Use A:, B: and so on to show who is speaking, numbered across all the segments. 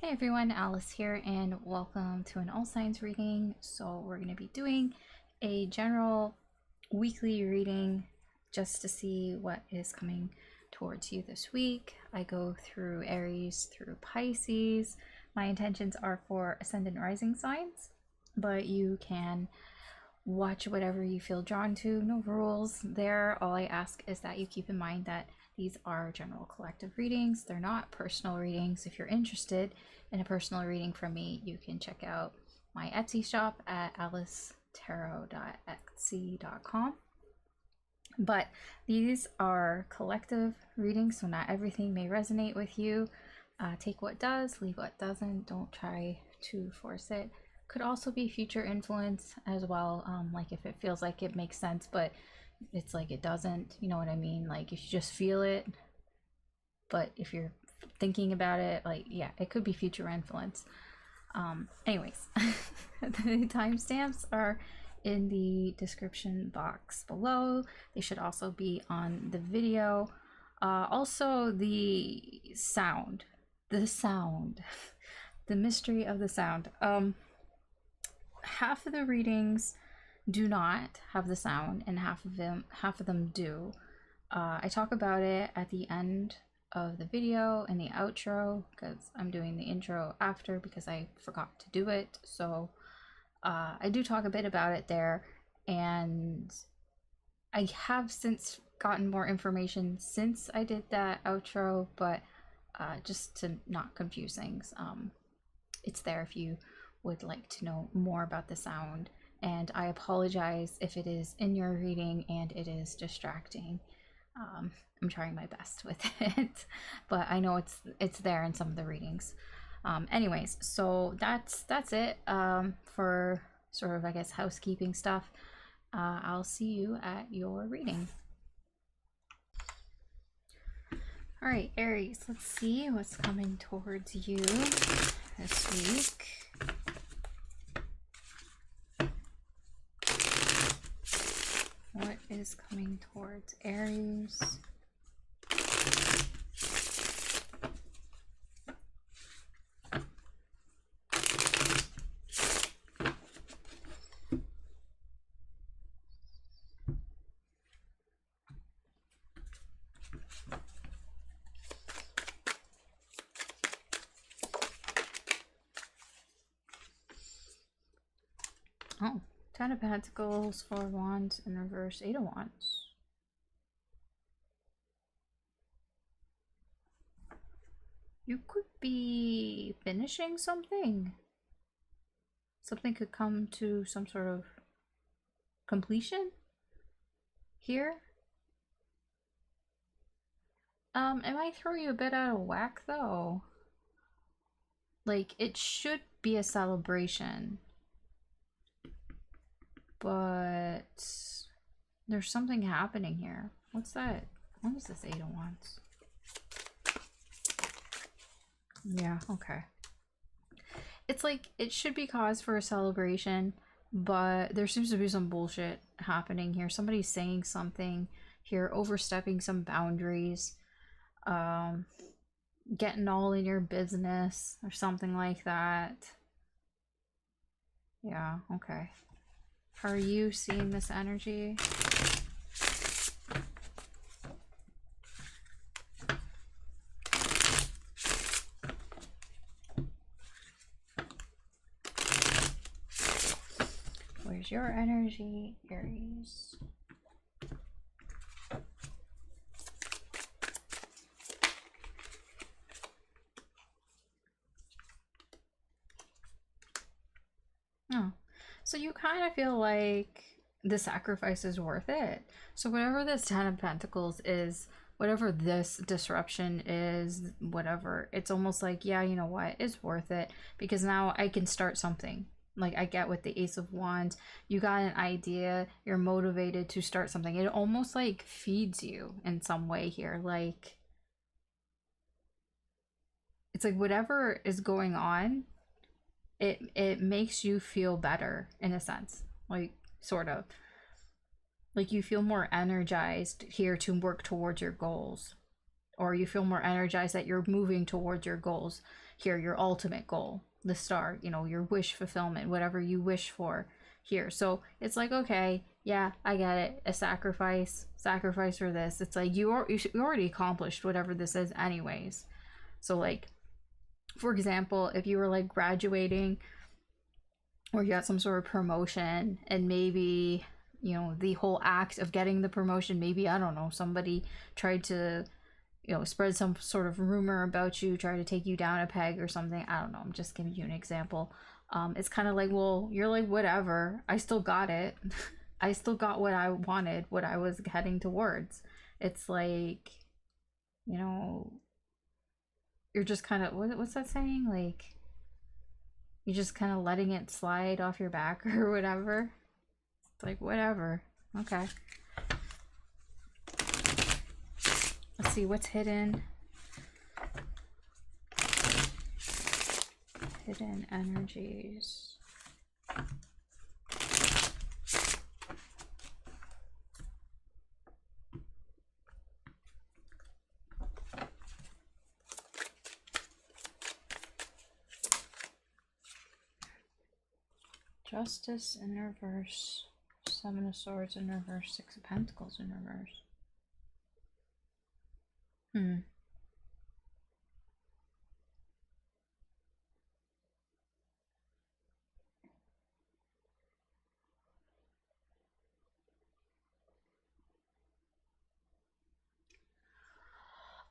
A: Hey everyone, Alice here, and welcome to an all signs reading. So we're going to be doing a general weekly reading just to see what is coming towards you this week. I go through Aries through Pisces. My intentions are for ascendant rising signs, but you can watch whatever you feel drawn to. No rules there. All I ask is that you keep in mind that these are general collective readings. They're not personal readings. If you're interested in a personal reading from me, you can check out my Etsy shop at alicetarot.etsy.com. But these are collective readings, so not everything may resonate with you. Take what does, leave what doesn't. Don't try to force it. Could also be future influence as well, like if it feels like it makes sense, but it's like it doesn't, you know what I mean? Like if you just feel it, but if you're thinking about it, like, yeah, it could be future influence. Anyways, the timestamps are in the description box below. They should also be on the video. Also the sound, the mystery of the sound. Half of the readings do not have the sound, and half of them do. I talk about it at the end of the video and the outro, because I'm doing the intro after because I forgot to do it. So I do talk a bit about it there, and I have since gotten more information since I did that outro, but just to not confuse things, it's there if you would like to know more about the sound. And I apologize if it is in your reading and it is distracting. I'm trying my best with it, but I know it's there in some of the readings. Anyways, so that's it for sort of, I guess, housekeeping stuff. I'll see you at your reading. All right, Aries, let's see what's coming towards you this week. What is coming towards Aries? Oh, 10 of Pentacles, 4 of Wands in reverse, 8 of Wands. You could be finishing something. Something could come to some sort of completion here. It might throw you a bit out of whack though. Like, it should be a celebration, but there's something happening here. What's that? What is this 8 of Wands? Yeah, okay. It's like it should be cause for a celebration, but there seems to be some bullshit happening here. Somebody's saying something here, overstepping some boundaries, getting all in your business or something like that. Yeah, okay. How are you seeing this energy? Where's your energy, Aries? Oh, so you kind of feel like the sacrifice is worth it. So whatever this 10 of Pentacles is, whatever this disruption is, whatever, it's almost like, yeah, you know what, it's worth it, because now I can start something. Like, I get with the Ace of Wands, you got an idea, you're motivated to start something. It almost like feeds you in some way here. Like, it's like whatever is going on, it makes you feel better in a sense. Like, sort of. Like, you feel more energized here to work towards your goals. or you feel more energized that you're moving towards your goals here, your ultimate goal, the star, you know, your wish fulfillment, whatever you wish for here. So it's like, okay, yeah, I get it. A sacrifice for this. It's like you already accomplished whatever this is anyways. So like, for example, if you were like graduating or you got some sort of promotion, and maybe, you know, the whole act of getting the promotion, maybe, I don't know, somebody tried to, you know, spread some sort of rumor about you, try to take you down a peg or something. I don't know, I'm just giving you an example. It's kind of like, well, you're like, whatever, I still got it. I still got what I wanted, what I was heading towards. It's like, you know, you're just kind of, what's that saying? Like, you're just kind of letting it slide off your back or whatever. It's like, whatever. Okay. Let's see what's hidden. Hidden energies. Justice in reverse. Seven of Swords in reverse. Six of Pentacles in reverse.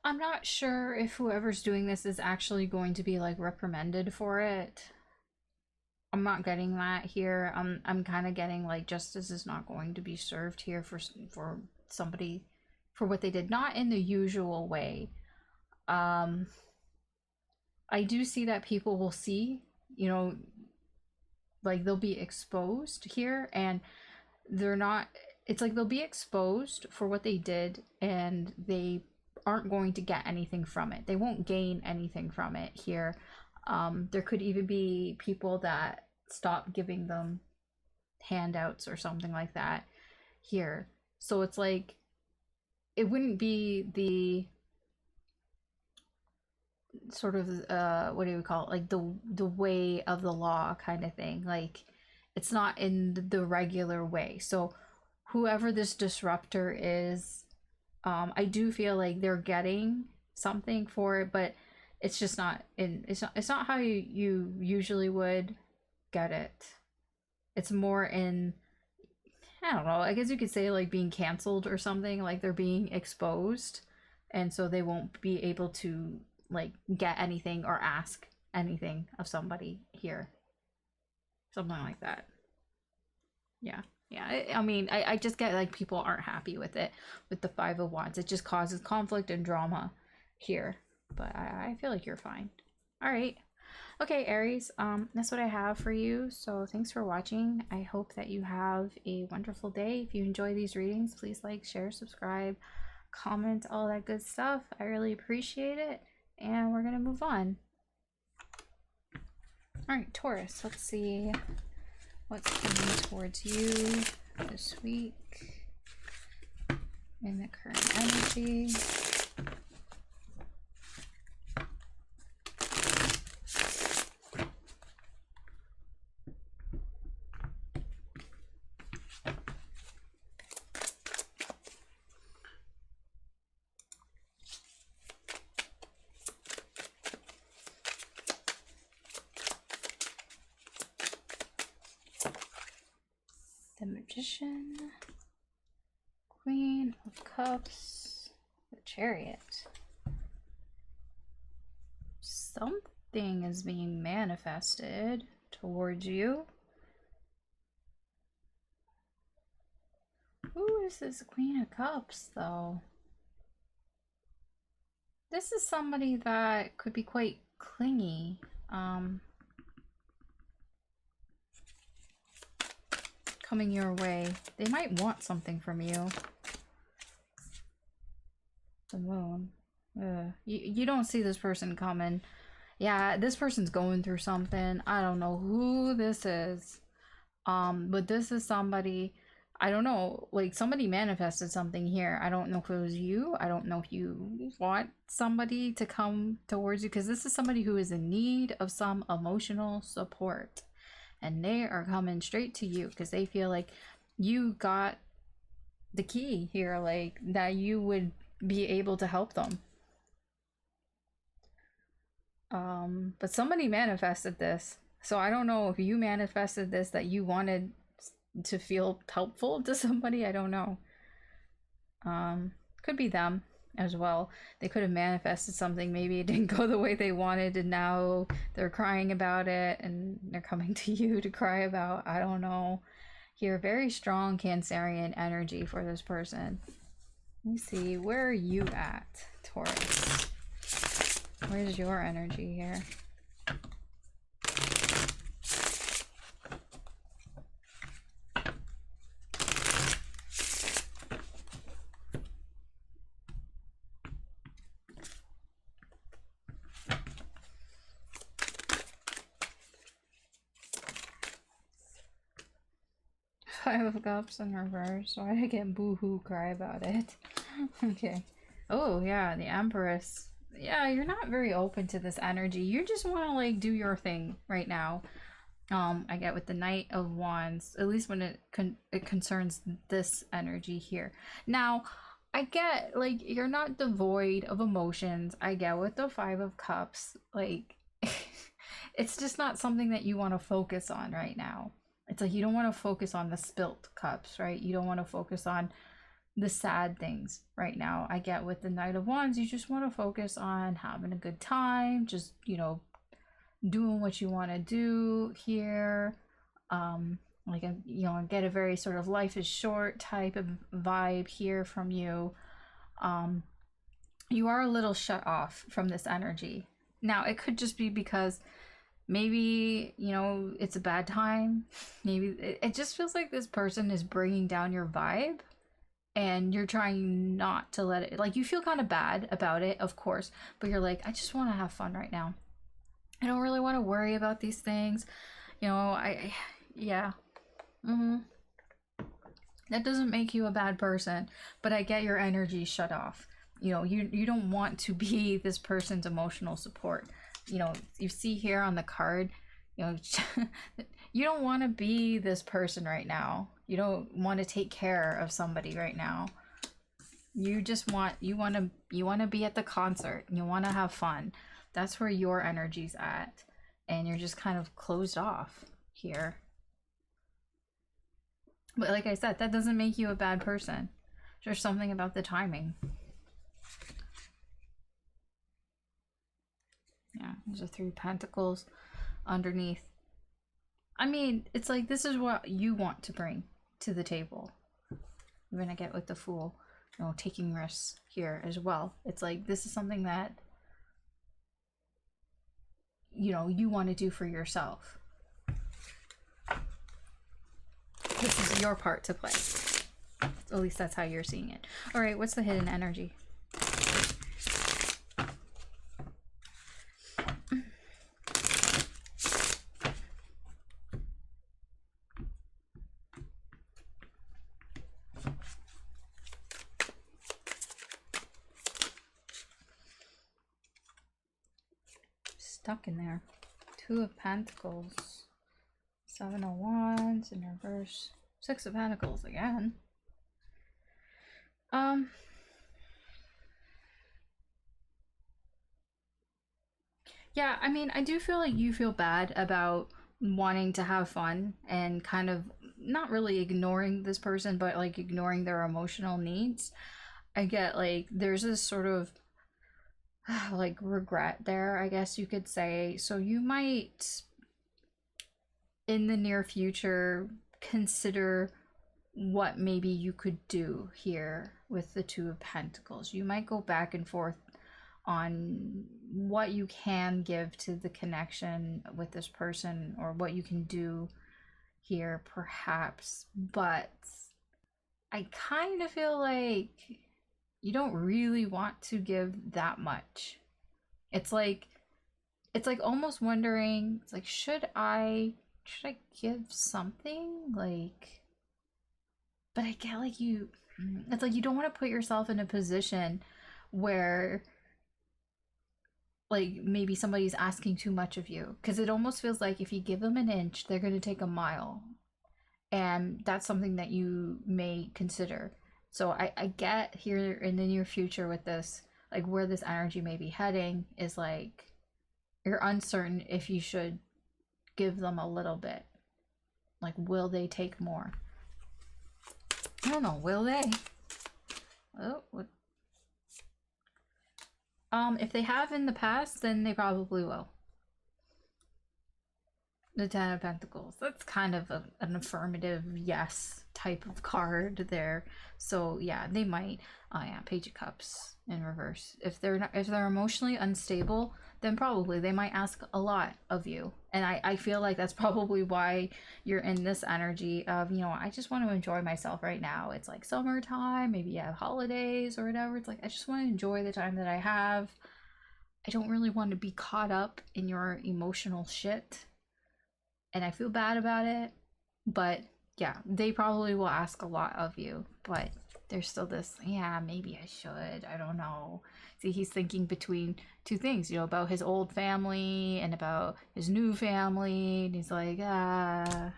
A: I'm not sure if whoever's doing this is actually going to be like reprimanded for it. I'm not getting that here. I'm kind of getting like justice is not going to be served here for somebody for what they did, not in the usual way. I do see that people will see, you know, like they'll be exposed here, and they're not, it's like they'll be exposed for what they did and they aren't going to get anything from it. They won't gain anything from it here. There could even be people that stop giving them handouts or something like that here. So it's like, it wouldn't be the sort of what do you call it, like the way of the law kind of thing. Like, it's not in the regular way. So whoever this disruptor is, I do feel like they're getting something for it, but it's just not in, it's not how you usually would get it. It's more in, I don't know, I guess you could say like being canceled or something, like they're being exposed, and so they won't be able to like get anything or ask anything of somebody here. Something like that. Yeah. Yeah, I mean, I just get like people aren't happy with it, with the Five of Wands. It just causes conflict and drama here. But I feel like you're fine. All right. Okay, Aries, that's what I have for you. So thanks for watching. I hope that you have a wonderful day. If you enjoy these readings, please like, share, subscribe, comment, all that good stuff. I really appreciate it. And we're going to move on. All right, Taurus, let's see what's coming towards you this week in the current energy. The Magician, Queen of Cups, the Chariot. Something is being manifested towards you. Who is this Queen of Cups, though? This is somebody that could be quite clingy. Coming your way. They might want something from you. The Moon. You don't see this person coming. Yeah, this person's going through something. I don't know who this is. But this is somebody I don't know, like somebody manifested something here. I don't know if it was you. I don't know if you want somebody to come towards you, because this is somebody who is in need of some emotional support. And they are coming straight to you because they feel like you got the key here, like that you would be able to help them. But somebody manifested this. So I don't know if you manifested this, that you wanted to feel helpful to somebody. I don't know. Could be them as well. They could have manifested something. Maybe it didn't go the way they wanted, and now they're crying about it and they're coming to you to cry about. I don't know. Here, very strong Cancerian energy for this person. Let me see. Where are you at, Taurus? Where's your energy here? Five of Cups in reverse. Why did I get boo-hoo cry about it? Okay. Oh, yeah, the Empress. Yeah, you're not very open to this energy. You just want to, like, do your thing right now. I get with the Knight of Wands, at least when it concerns this energy here. Now, I get, like, you're not devoid of emotions. I get with the Five of Cups, like, it's just not something that you want to focus on right now. It's like you don't want to focus on the spilt cups, right? You don't want to focus on the sad things right now. I get with the Knight of Wands, you just want to focus on having a good time, just, you know, doing what you want to do here. Like, you know, get a very sort of life is short type of vibe here from you. You are a little shut off from this energy. Now, it could just be because maybe, you know, it's a bad time. Maybe it just feels like this person is bringing down your vibe, and you're trying not to let it, like, you feel kind of bad about it, of course, but you're like, I just want to have fun right now. I don't really want to worry about these things, you know. Yeah. That doesn't make you a bad person, but I get your energy shut off. You know, you don't want to be this person's emotional support. You know, you see here on the card, you know, you don't want to be this person right now. You don't want to take care of somebody right now. You just want, you want to be at the concert, and you want to have fun. That's where your energy's at, and you're just kind of closed off here. But like I said, that doesn't make you a bad person. There's something about the timing. Yeah, there's a Three of Pentacles underneath. I mean, it's like this is what you want to bring to the table. You're gonna get with the Fool, you know, taking risks here as well. It's like this is something that, you know, you want to do for yourself. This is your part to play. At least that's how you're seeing it. All right, what's the hidden energy? Stuck in there. Two of Pentacles. Seven of Wands in reverse. Six of Pentacles again. Yeah, I mean, I do feel like you feel bad about wanting to have fun and kind of not really ignoring this person, but like ignoring their emotional needs. I get like there's this sort of like regret there, I guess you could say. So you might in the near future consider what maybe you could do here with the Two of Pentacles. You might go back and forth on what you can give to the connection with this person, or what you can do here perhaps, but I kind of feel like you don't really want to give that much. It's like almost wondering, it's like, should I give something? Like, But I get like it's like you don't want to put yourself in a position where like maybe somebody's asking too much of you, because it almost feels like if you give them an inch, they're going to take a mile, and that's something that you may consider. So I get here in the near future with this, like where this energy may be heading is like you're uncertain if you should give them a little bit. Like, will they take more? I don't know, will they? Oh, what? If they have in the past, then they probably will. The Ten of Pentacles. That's kind of an affirmative yes type of card there. So yeah, they might. Oh yeah, Page of Cups in reverse. If they're emotionally unstable, then probably they might ask a lot of you. And I feel like that's probably why you're in this energy of, you know, I just want to enjoy myself right now. It's like summertime, maybe you have holidays or whatever. It's like, I just want to enjoy the time that I have. I don't really want to be caught up in your emotional shit. And I feel bad about it. But yeah, they probably will ask a lot of you. But there's still this, yeah, maybe I should. I don't know. See, he's thinking between two things, you know, about his old family and about his new family. And he's like, yeah.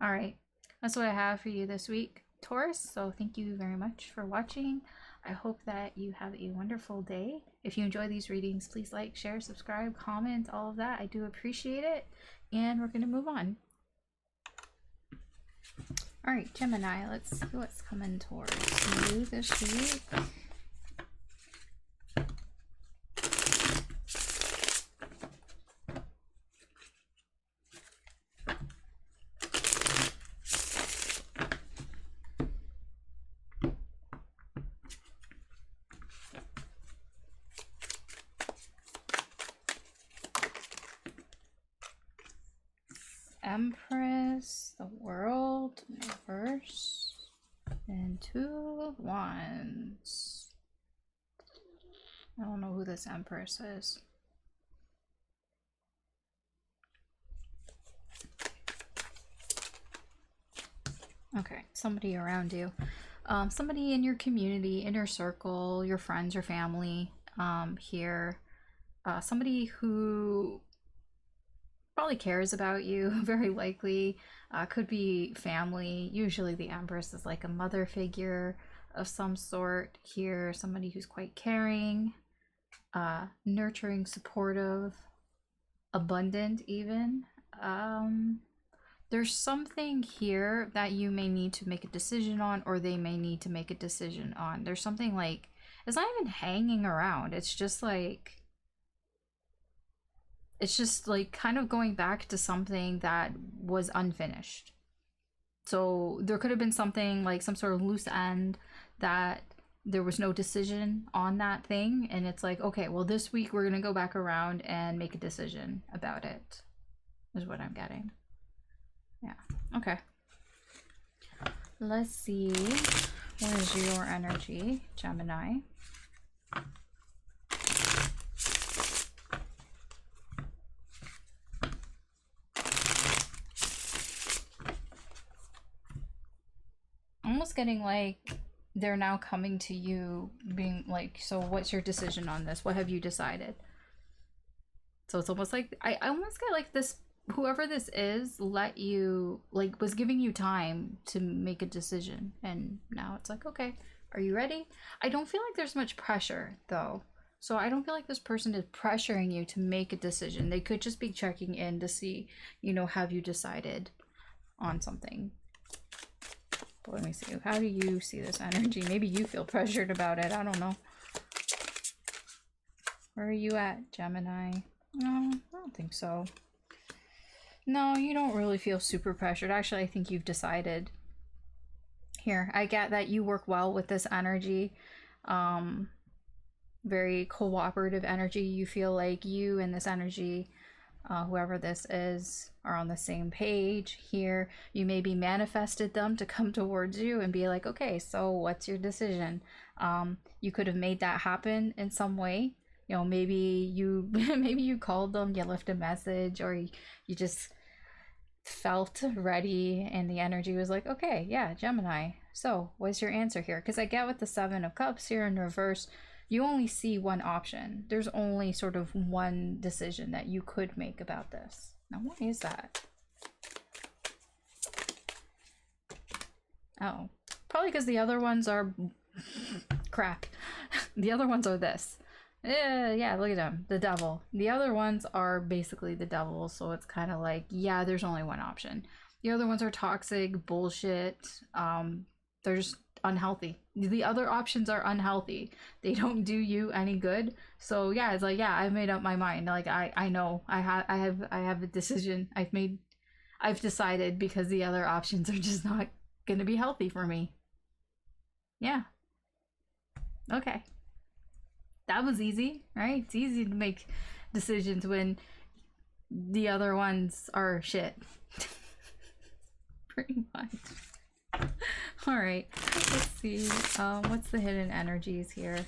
A: All right. That's what I have for you this week, Taurus. So thank you very much for watching. I hope that you have a wonderful day. If you enjoy these readings, please like, share, subscribe, comment, all of that. I do appreciate it. And we're going to move on. All right, Gemini, let's see what's coming towards you this week. Empress, the World, reverse, and Two of Wands. I don't know who this Empress is. Okay, somebody around you. Somebody in your community, inner circle, your friends, your family, here. Somebody who probably cares about you, very likely. Could be family. Usually the Empress is like a mother figure of some sort here. Somebody who's quite caring, nurturing, supportive, abundant even. There's something here that you may need to make a decision on, or they may need to make a decision on. There's something like, it's not even hanging around. It's just like kind of going back to something that was unfinished. So there could have been something like some sort of loose end that there was no decision on that thing. And it's like, okay, well, this week we're going to go back around and make a decision about it, is what I'm getting. Yeah. Okay. Let's see. What is your energy, Gemini? Almost getting like they're now coming to you being like, so what's your decision on this? What have you decided? So it's almost like I almost get like this, whoever this is let you, like, was giving you time to make a decision, and now it's like, okay, are you ready? I don't feel like there's much pressure though. So I don't feel like this person is pressuring you to make a decision. They could just be checking in to see, you know, have you decided on something? But let me see. How do you see this energy? Maybe you feel pressured about it. I don't know. Where are you at, Gemini? No, I don't think so. No, you don't really feel super pressured. Actually, I think you've decided. Here, I get that you work well with this energy. Very cooperative energy. You feel like you and this energy, whoever this is, are on the same page here. You maybe manifested them to come towards you and be like, okay, so what's your decision? You could have made that happen in some way. You know, maybe you maybe you called them, you left a message, or you just felt ready and the energy was like, okay, yeah, Gemini. So what's your answer here? Because I get with the Seven of Cups here in reverse, you only see one option. There's only sort of one decision that you could make about this. Now, why is that? Oh, probably because the other ones are crap. The other ones are this. Yeah, look at them. The devil. The other ones are basically the devil, so it's kind of like, yeah, there's only one option. The other ones are toxic, bullshit. They're just unhealthy. The other options are unhealthy. They don't do you any good. So yeah, it's like, yeah, I've made up my mind. Like I know. I have a decision. I've decided, because the other options are just not gonna be healthy for me. Yeah. Okay. That was easy, right? It's easy to make decisions when the other ones are shit. Pretty much. All right, let's see. What's the hidden energies here?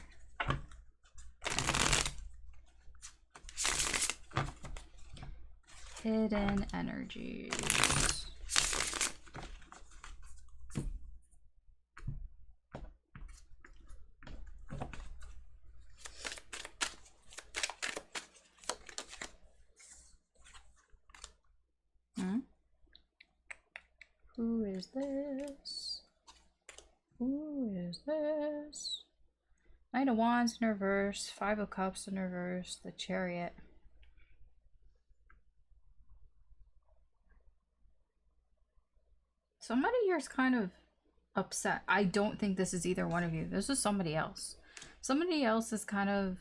A: Hidden energies. Who is this? Who is this? Knight of Wands in reverse, Five of Cups in reverse, the Chariot. Somebody here is kind of upset. I don't think this is either one of you. This is somebody else. Somebody else is kind of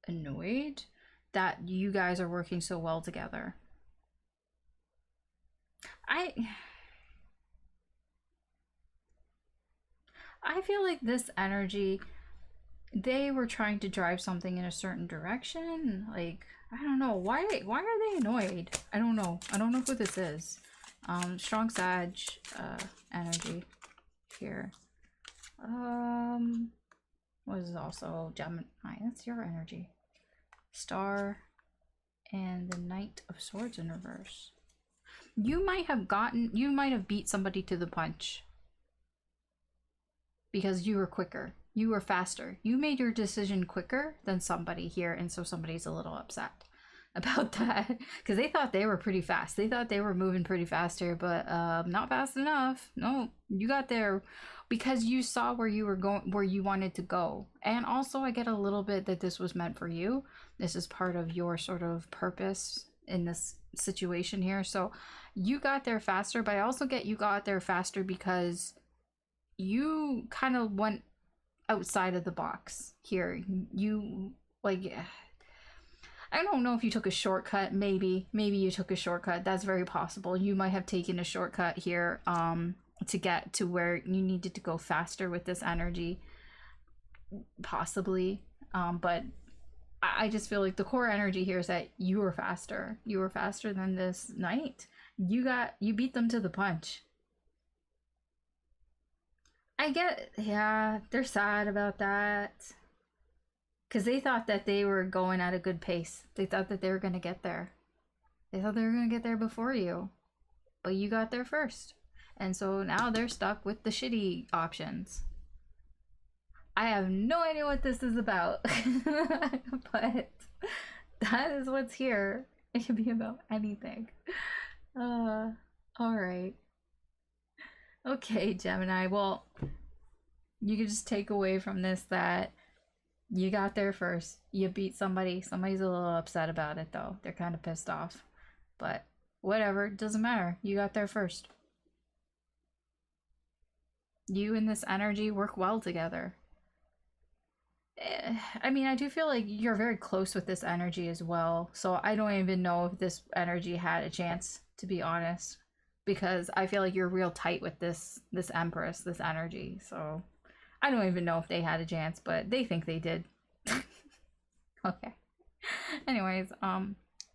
A: annoyed that you guys are working so well together. I feel like this energy, they were trying to drive something in a certain direction. Like, I don't know. Why are they annoyed? I don't know. I don't know who this is. Strong Sag energy here. What is also Gemini? That's your energy. Star and the Knight of Swords in reverse. You might have beat somebody to the punch because you were quicker. You were faster. You made your decision quicker than somebody here, and so somebody's a little upset about that because they thought they were pretty fast. They thought they were moving pretty fast here, but not fast enough. No, you got there because you saw where you were going, where you wanted to go. And also I get a little bit that this was meant for you. This is part of your sort of purpose in this situation here. So you got there faster, but I also get you got there faster because you kind of went outside of the box here. You, like, I don't know if you took a shortcut. Maybe you took a shortcut. That's very possible. You might have taken a shortcut here to get to where you needed to go faster with this energy, possibly. But I just feel like the core energy here is that you were faster. You were faster than this knight. You beat them to the punch. I get, yeah, they're sad about that. Because they thought that they were going at a good pace. They thought that they were going to get there. They thought they were going to get there before you. But you got there first. And so now they're stuck with the shitty options. I have no idea what this is about. But that is what's here. It could be about anything. Alright. Okay, Gemini. Well, you could just take away from this that you got there first. You beat somebody. Somebody's a little upset about it, though. They're kind of pissed off. But whatever. It doesn't matter. You got there first. You and this energy work well together. I mean, I do feel like you're very close with this energy as well. So I don't even know if this energy had a chance, to be honest. Because I feel like you're real tight with this Empress, this energy. So I don't even know if they had a chance, but they think they did. Okay. Anyways,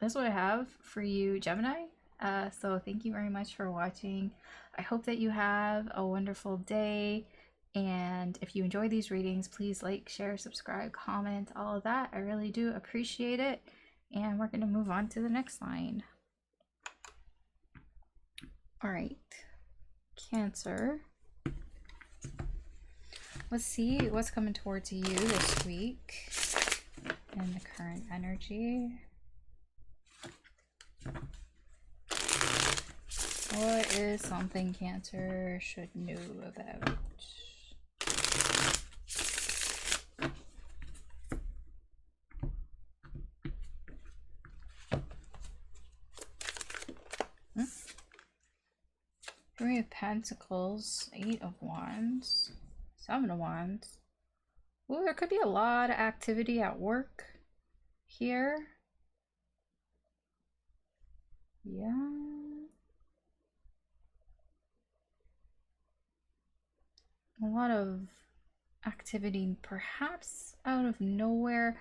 A: that's what I have for you, Gemini. So thank you very much for watching. I hope that you have a wonderful day. And if you enjoy these readings, please like, share, subscribe, comment, all of that. I really do appreciate it. And we're going to move on to the next line. All right, Cancer. Let's see what's coming towards you this week in the current energy. What is something Cancer should know about? Three of Pentacles, Eight of Wands, Seven of Wands. Well, there could be a lot of activity at work here. Yeah. A lot of activity, perhaps out of nowhere,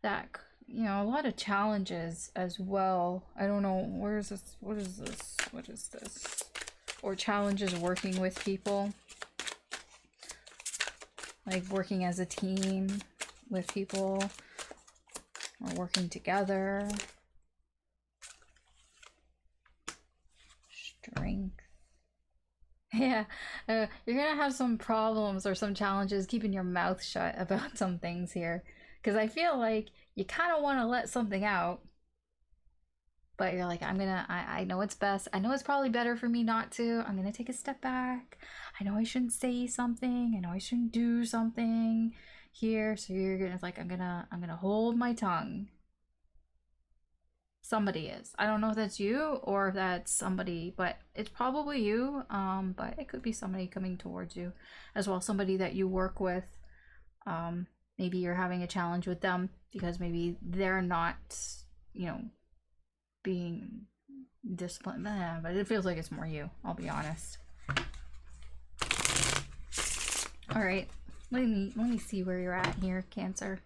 A: that, you know, a lot of challenges as well. I don't know, where is this? What is this? What is this? Or challenges working with people. Like working as a team with people, or working together. Strength. Yeah, you're gonna have some problems or some challenges keeping your mouth shut about some things here. Because I feel like you kind of want to let something out, but you're like, I know it's best. I know it's probably better for me not to. I'm gonna take a step back. I know I shouldn't say something. I know I shouldn't do something here. So you're gonna like, I'm gonna hold my tongue. Somebody is. I don't know if that's you or if that's somebody, but it's probably you. But it could be somebody coming towards you as well. Somebody that you work with. Maybe you're having a challenge with them because maybe they're not, you know, being disciplined. But it feels like it's more you, I'll be honest. All right, let me see where you're at here, Cancer.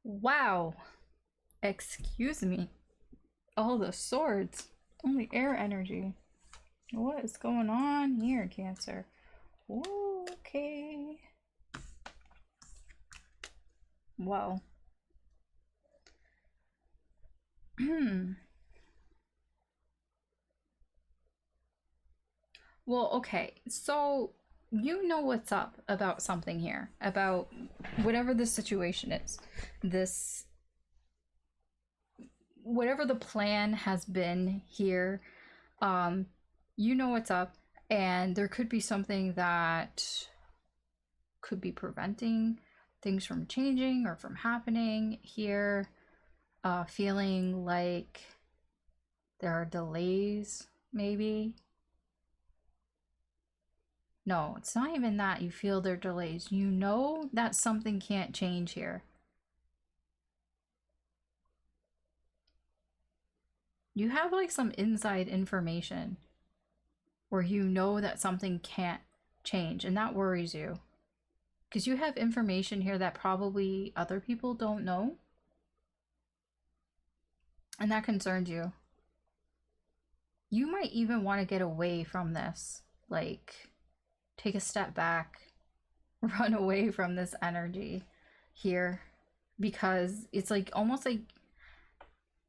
A: Wow, excuse me. All the swords, only air energy. What is going on here, Cancer? Okay. Wow. Well, okay. So you know what's up about something here, about whatever the situation is. This, whatever the plan has been here, you know what's up, and there could be something that could be preventing things from changing or from happening here. Feeling like there are delays, maybe. No, it's not even that you feel there are delays. You know that something can't change here. You have like some inside information where you know that something can't change, and that worries you. Because you have information here that probably other people don't know. And that concerns you. You might even want to get away from this. Like, take a step back, run away from this energy here, because it's like almost like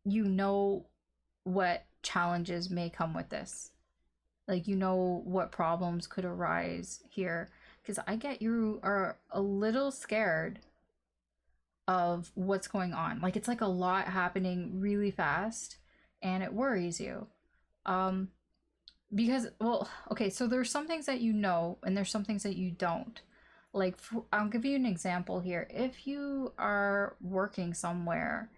A: you know what challenges may come with this. Like, you know what problems could arise here, because I get you are a little scared of what's going on. Like, it's like a lot happening really fast and it worries you. Because, well, okay, so there's some things that you know and there's some things that you don't. Like, I'll give you an example here. If you are working somewhere,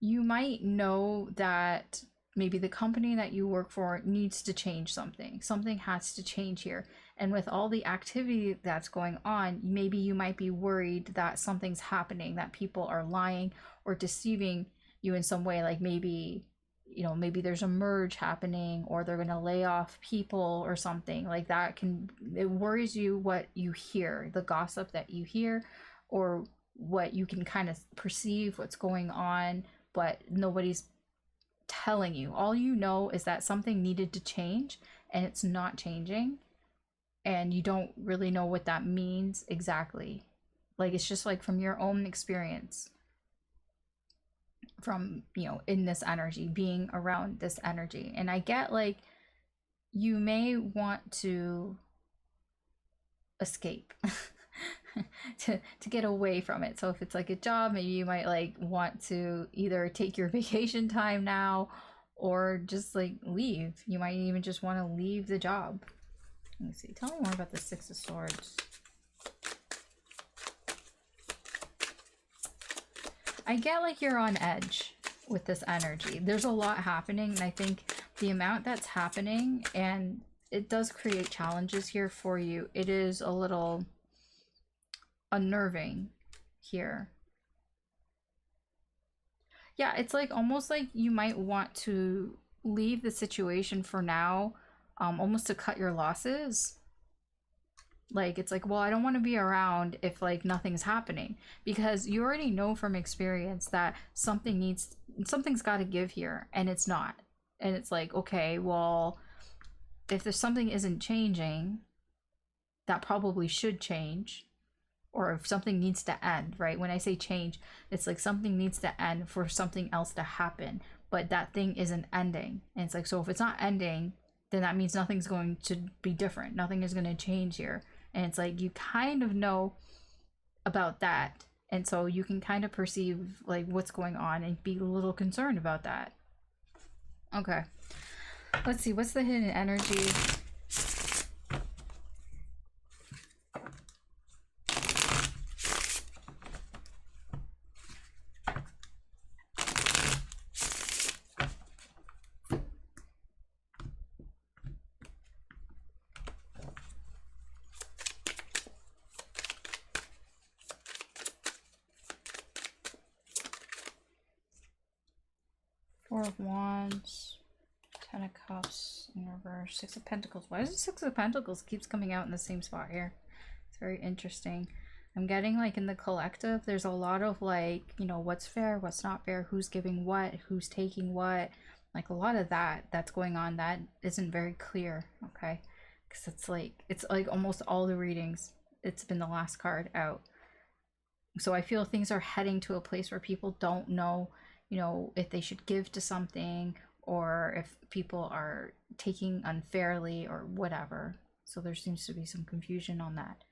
A: you might know that maybe the company that you work for needs to change something. Something has to change here. And with all the activity that's going on, maybe you might be worried that something's happening, that people are lying or deceiving you in some way. Like, maybe, you know, maybe there's a merge happening, or they're going to lay off people or something like that. It worries you what you hear, the gossip that you hear, or what you can kind of perceive what's going on, but nobody's telling you. All you know is that something needed to change and it's not changing, and you don't really know what that means exactly. Like, it's just like from your own experience, from, you know, in this energy, being around this energy. And I get like you may want to escape to get away from it. So if it's like a job, maybe you might like want to either take your vacation time now or just like leave. You might even just want to leave the job. Let me see. Tell me more about the Six of Swords. I get like you're on edge with this energy. There's a lot happening, and I think the amount that's happening, and it does create challenges here for you. It is a little unnerving here. Yeah, it's like almost like you might want to leave the situation for now, almost to cut your losses. Like, it's like, well, I don't want to be around if like nothing's happening, because you already know from experience that something's got to give here, and it's not. And it's like, okay, well, if there's something isn't changing, that probably should change. Or if something needs to end, right? When I say change, it's like something needs to end for something else to happen, but that thing isn't ending. And it's like, so if it's not ending, then that means nothing's going to be different. Nothing is going to change here. And it's like, you kind of know about that. And so you can kind of perceive like what's going on and be a little concerned about that. Okay. Let's see. What's the hidden energy? Four of Wands, Ten of Cups in reverse, Six of Pentacles. Why does the Six of Pentacles keeps coming out in the same spot here? It's very interesting. I'm getting like in the collective, there's a lot of like, you know, what's fair, what's not fair, who's giving what, who's taking what. Like a lot of that's going on that isn't very clear, okay? Because it's like almost all the readings, it's been the last card out. So I feel things are heading to a place where people don't know, you know, if they should give to something or if people are taking unfairly or whatever. So there seems to be some confusion on that.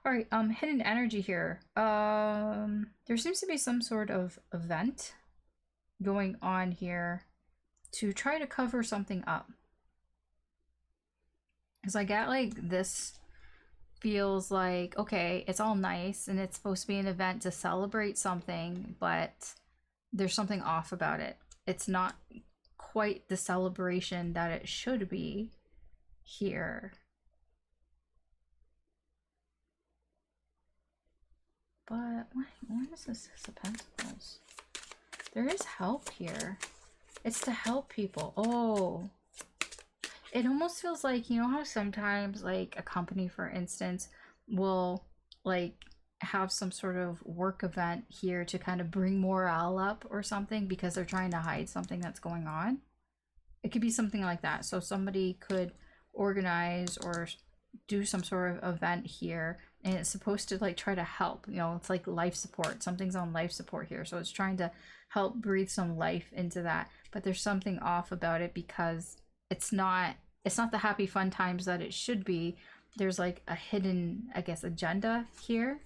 A: All right, hidden energy here. There seems to be some sort of event going on here to try to cover something up. Because I get like this feels like, okay, it's all nice and it's supposed to be an event to celebrate something, but there's something off about it. It's not quite the celebration that it should be here. But what is this Six of Pentacles? There is help here. It's to help people. Oh, it almost feels like, you know how sometimes like a company, for instance, will like have some sort of work event here to kind of bring morale up or something because they're trying to hide something that's going on. It could be something like that. So somebody could organize or do some sort of event here, and it's supposed to like try to help, you know, it's like life support. Something's on life support here, so it's trying to help breathe some life into that. But there's something off about it because it's not the happy fun times that it should be. There's like a hidden, I guess, agenda here.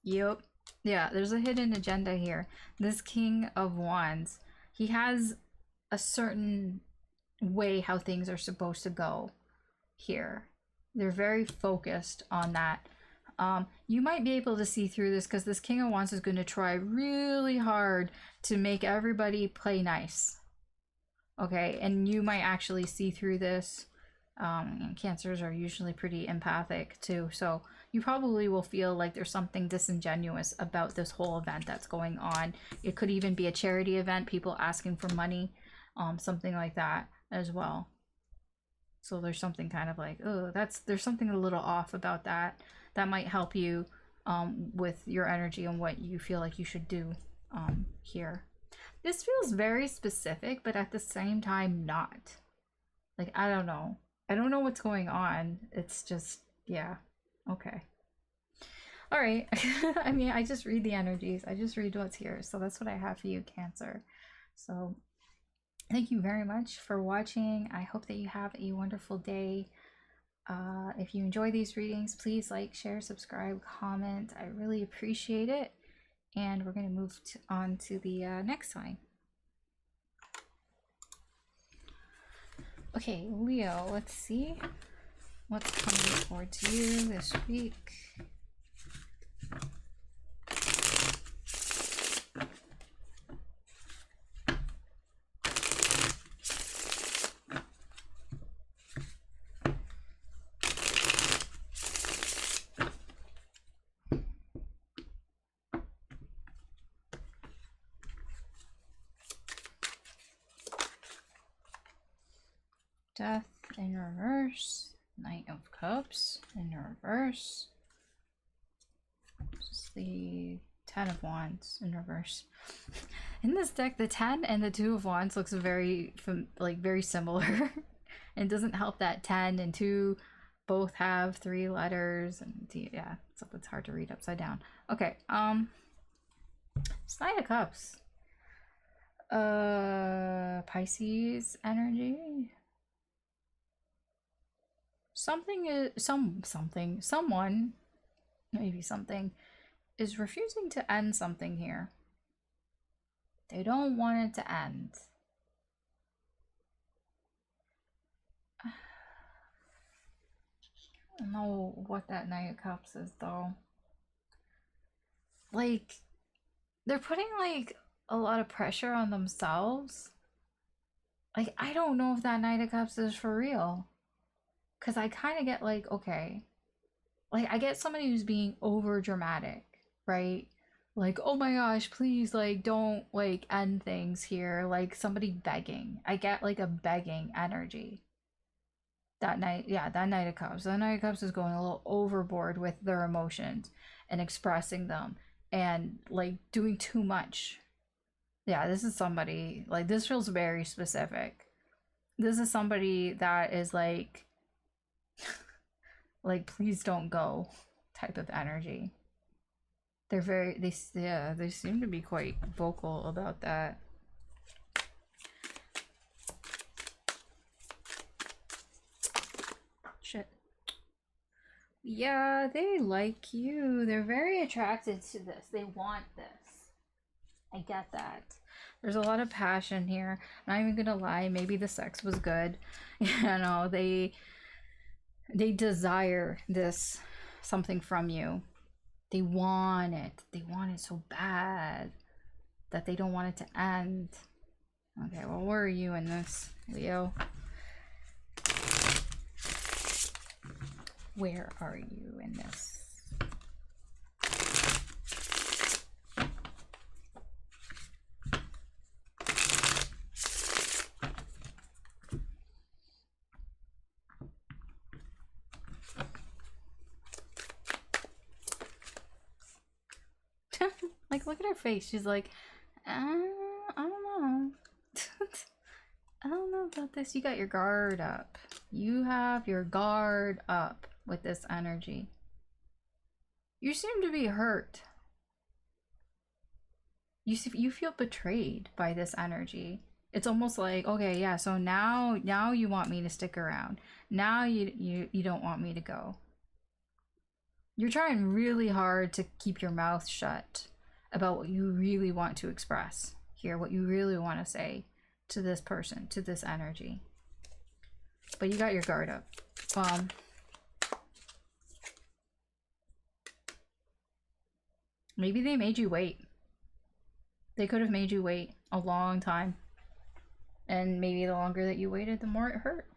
A: Yep. Yeah, there's a hidden agenda here. This King of Wands, he has a certain way how things are supposed to go here. They're very focused on that. You might be able to see through this because this King of Wands is going to try really hard to make everybody play nice. Okay, and you might actually see through this. Cancers are usually pretty empathic too, so you probably will feel like there's something disingenuous about this whole event that's going on. It could even be a charity event, people asking for money, something like that as well. So there's something kind of like, oh, there's something a little off about that. That might help you with your energy and what you feel like you should do here. This feels very specific, but at the same time not. Like, I don't know. I don't know what's going on. It's just, yeah. Okay. All right. I mean, I just read the energies. I just read what's here. So that's what I have for you, Cancer. So thank you very much for watching. I hope that you have a wonderful day. If you enjoy these readings, please like, share, subscribe, comment. I really appreciate it. And we're going to move on to the next sign. Okay, Leo, let's see what's coming towards you this week. Death in reverse, Knight of Cups in reverse, just the 10 of Wands in reverse. In this deck, the 10 and the 2 of Wands looks very similar. And doesn't help that 10 and 2 both have 3 letters, and yeah, so it's hard to read upside down. Okay, it's Knight of Cups. Pisces energy. Someone, maybe something, is refusing to end something here. They don't want it to end. I don't know what that Knight of Cups is, though. Like, they're putting, like, a lot of pressure on themselves. Like, I don't know if that Knight of Cups is for real. Because I kind of get like, okay, like I get somebody who's being over dramatic, right? Like, oh my gosh, please, like, don't like end things here. Like somebody begging. I get like a begging energy. That Knight, yeah, that Knight of Cups. That Knight of Cups is going a little overboard with their emotions and expressing them and like doing too much. Yeah, this is somebody, like, this feels very specific. This is somebody that is like please don't go type of energy. They seem to be quite vocal about that. Shit. Yeah, they like you. They're very attracted to this. They want this. I get that. There's a lot of passion here. I'm not even gonna lie, maybe the sex was good. You know, they desire this, something from you. They want it. They want it so bad that they don't want it to end. Okay, well, where are you in this, Leo? Where are you in this? Like, look at her face. She's like, I don't know. I don't know about this. You got your guard up. You have your guard up with this energy. You seem to be hurt. You feel betrayed by this energy. It's almost like, okay, yeah, so now you want me to stick around. Now you don't want me to go. You're trying really hard to keep your mouth shut about what you really want to express here, what you really want to say to this person, to this energy. But you got your guard up. Maybe they made you wait. They could have made you wait a long time. And maybe the longer that you waited, the more it hurt.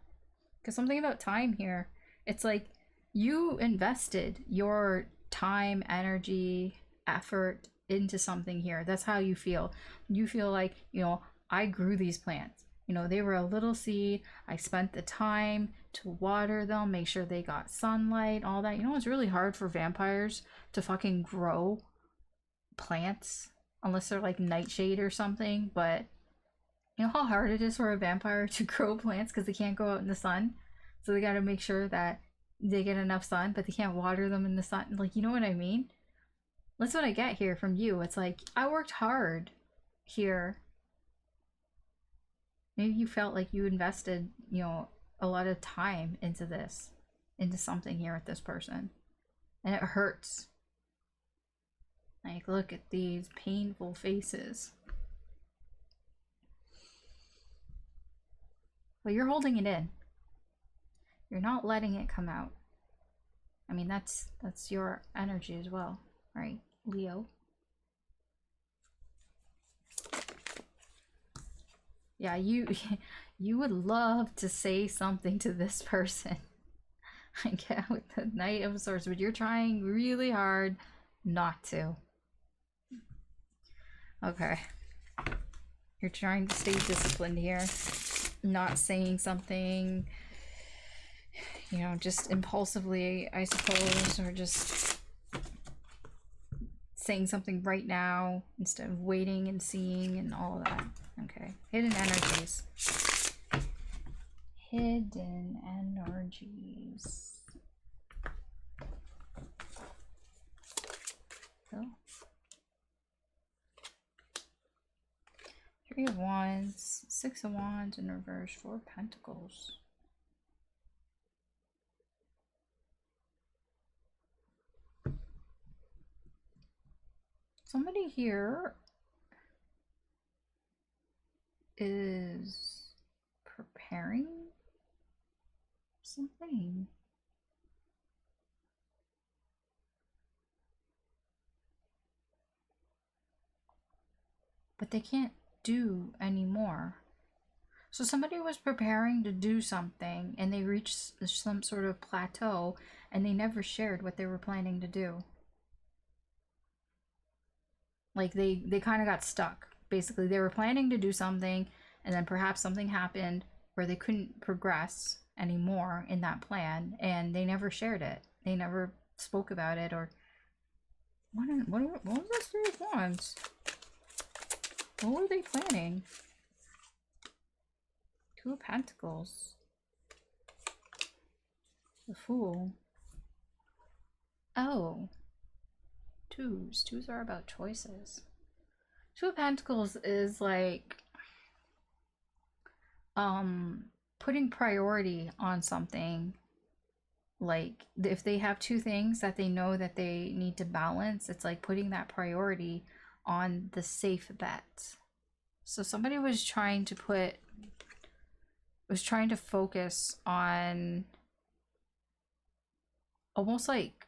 A: Because something about time here, it's like you invested your time, energy, effort into something here. That's how you feel. You feel like, you know, I grew these plants. You know, they were a little seed. I spent the time to water them, make sure they got sunlight, all that. You know, it's really hard for vampires to fucking grow plants unless they're like nightshade or something. But you know how hard it is for a vampire to grow plants because they can't go out in the sun? So they got to make sure that they get enough sun, but they can't water them in the sun. Like, you know what I mean? That's what I get here from you. It's like, I worked hard here. Maybe you felt like you invested, you know, a lot of time into this, into something here with this person. And it hurts. Like, look at these painful faces. But you're holding it in. You're not letting it come out. I mean, that's your energy as well, right, Leo? Yeah, you would love to say something to this person. I get with the Knight of Swords, but you're trying really hard not to. Okay. You're trying to stay disciplined here. Not saying something, you know, just impulsively, I suppose, or just saying something right now instead of waiting and seeing and all of that. Okay. Hidden energies. Hidden energies. So. Three of Wands, Six of Wands in reverse, Four of Pentacles. Somebody here is preparing something. But they can't do anymore. So somebody was preparing to do something and they reached some sort of plateau and they never shared what they were planning to do. Like they kind of got stuck. Basically, they were planning to do something and then perhaps something happened where they couldn't progress anymore in that plan and they never shared it. They never spoke about it. Or what was this Three of Wands? What were they planning? Two of Pentacles. The Fool. Oh. Twos. Twos are about choices. Two of Pentacles is like putting priority on something. Like if they have two things that they know that they need to balance, it's like putting that priority on the safe bet. So somebody was trying to focus on almost like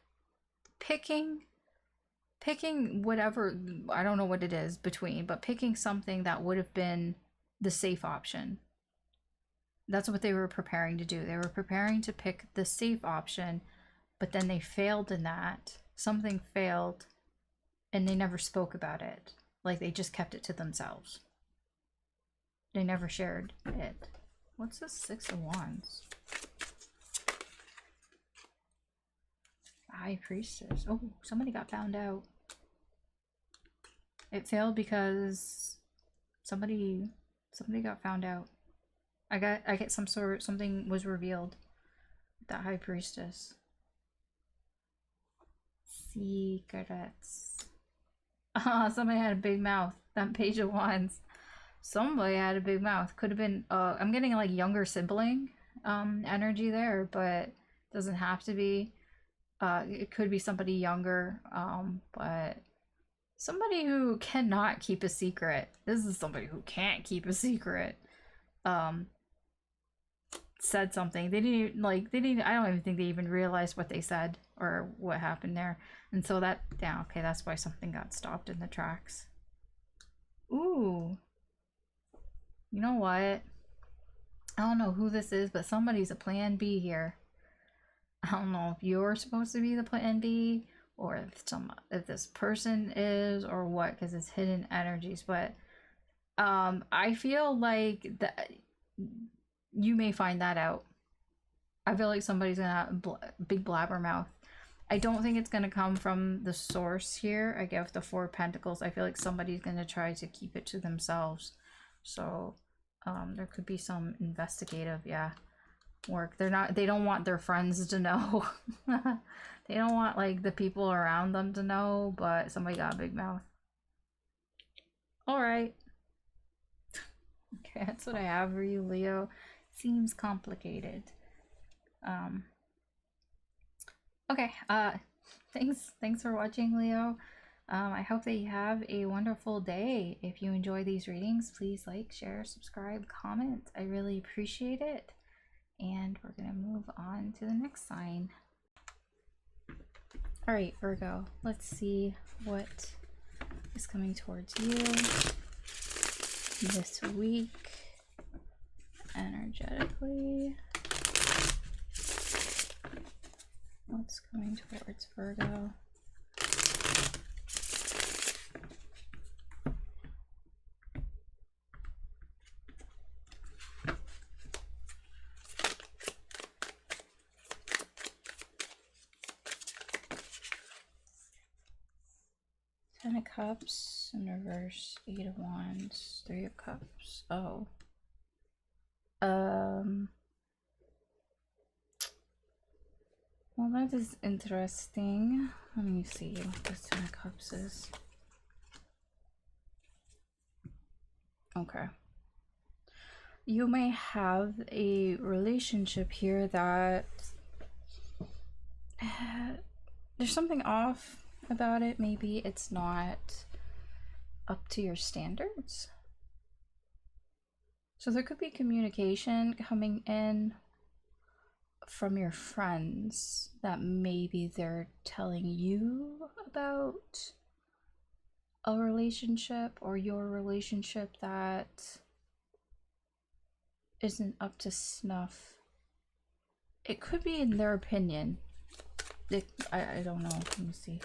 A: picking whatever, I don't know what it is between, but picking something that would have been the safe option. That's what they were preparing to do. They were preparing to pick the safe option, but then they failed in that. Something failed and they never spoke about it. Like they just kept it to themselves. They never shared it. What's the Six of Wands? High Priestess. Oh, somebody got found out. It failed because somebody got found out. I get something was revealed. That High Priestess. Secrets. Ah, somebody had a big mouth. That Page of Wands. Somebody had a big mouth. Could have been I'm getting like younger sibling energy there, but doesn't have to be. It could be somebody younger, but somebody who cannot keep a secret. This is somebody who can't keep a secret. Said something. They didn't I don't even think they even realized what they said or what happened there. And so that, yeah, okay, that's why something got stopped in the tracks. Ooh. You know what? I don't know who this is, but somebody's a plan B here. I don't know if you're supposed to be the plan B or if this person is or what, because it's hidden energies. But I feel like that you may find that out. I feel like somebody's gonna have big blabbermouth. I don't think it's gonna come from the source here. I get the Four of Pentacles. I feel like somebody's gonna try to keep it to themselves. So there could be some investigative, work. They don't want their friends to know. They don't want like the people around them to know, but somebody got a big mouth. All right. Okay, that's what I have for you, Leo. Seems complicated. Okay, thanks for watching, Leo. I hope that you have a wonderful day. If you enjoy these readings, please like, share, subscribe, comment. I really appreciate it. And we're gonna move on to the next sign. All right, Virgo, let's see what is coming towards you this week energetically. What's coming towards Virgo? Ten of Cups in reverse, Eight of Wands, Three of Cups. Oh. Well, that is interesting. Let me see what this Ten of Cups is. Okay. You may have a relationship here that there's something off about it. Maybe it's not up to your standards. So there could be communication coming in from your friends that maybe they're telling you about a relationship or your relationship that isn't up to snuff. It could be in their opinion. I don't know. Let me see.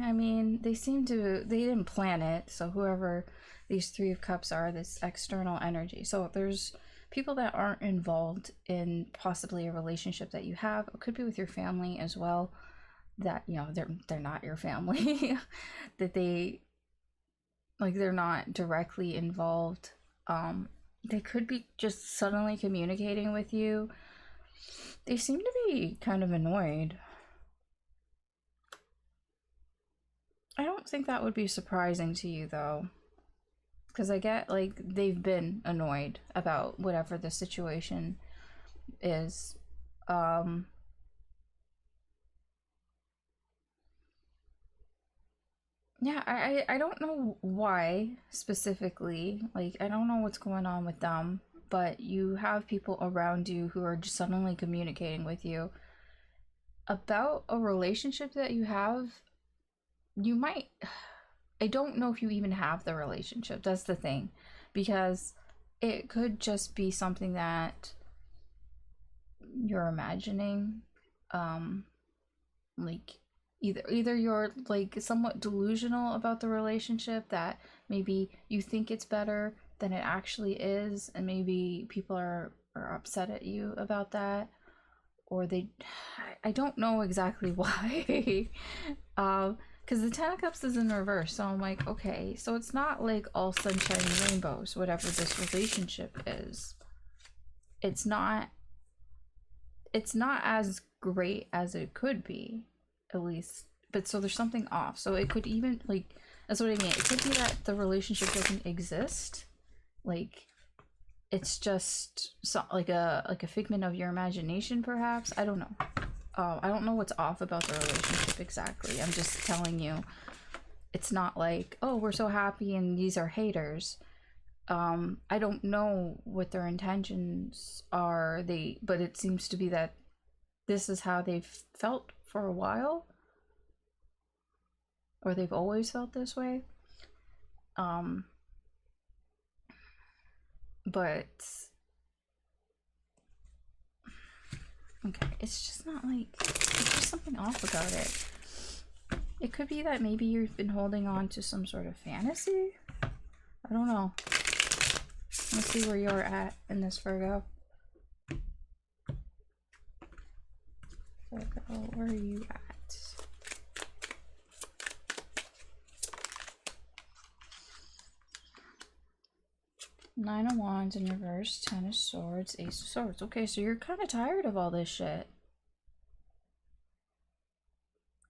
A: I mean, they didn't plan it, so whoever these Three of Cups are, this external energy. So there's people that aren't involved in possibly a relationship that you have. It could be with your family as well, that, you know, they're not your family. That they're not directly involved. They could be just suddenly communicating with you. They seem to be kind of annoyed. I don't think that would be surprising to you, though, because I get like they've been annoyed about whatever the situation is. Yeah, I don't know why specifically. Like, I don't know what's going on with them, but you have people around you who are just suddenly communicating with you about a relationship that you have. You might, I don't know if you even have the relationship. That's the thing, because it could just be something that you're imagining. Like either you're like somewhat delusional about the relationship, that maybe you think it's better than it actually is, and maybe people are upset at you about that, or I don't know exactly why. Because the Ten of Cups is in reverse, so I'm like, okay, so it's not like all sunshine and rainbows, whatever this relationship is. It's not as great as it could be, at least. But so there's something off. So it could even, like, that's what I mean. It could be that the relationship doesn't exist. Like, it's just like a figment of your imagination, perhaps. I don't know. I don't know what's off about the relationship exactly. I'm just telling you, it's not like, oh, we're so happy and these are haters. I don't know what their intentions are. But it seems to be that this is how they've felt for a while, or they've always felt this way. But okay, it's just not like, there's just something off about it. It could be that maybe you've been holding on to some sort of fantasy. I don't know. Let's see where you're at in this, Virgo. Virgo, where are you at? Nine of Wands in reverse, Ten of Swords, Ace of Swords. Okay, so you're kind of tired of all this shit.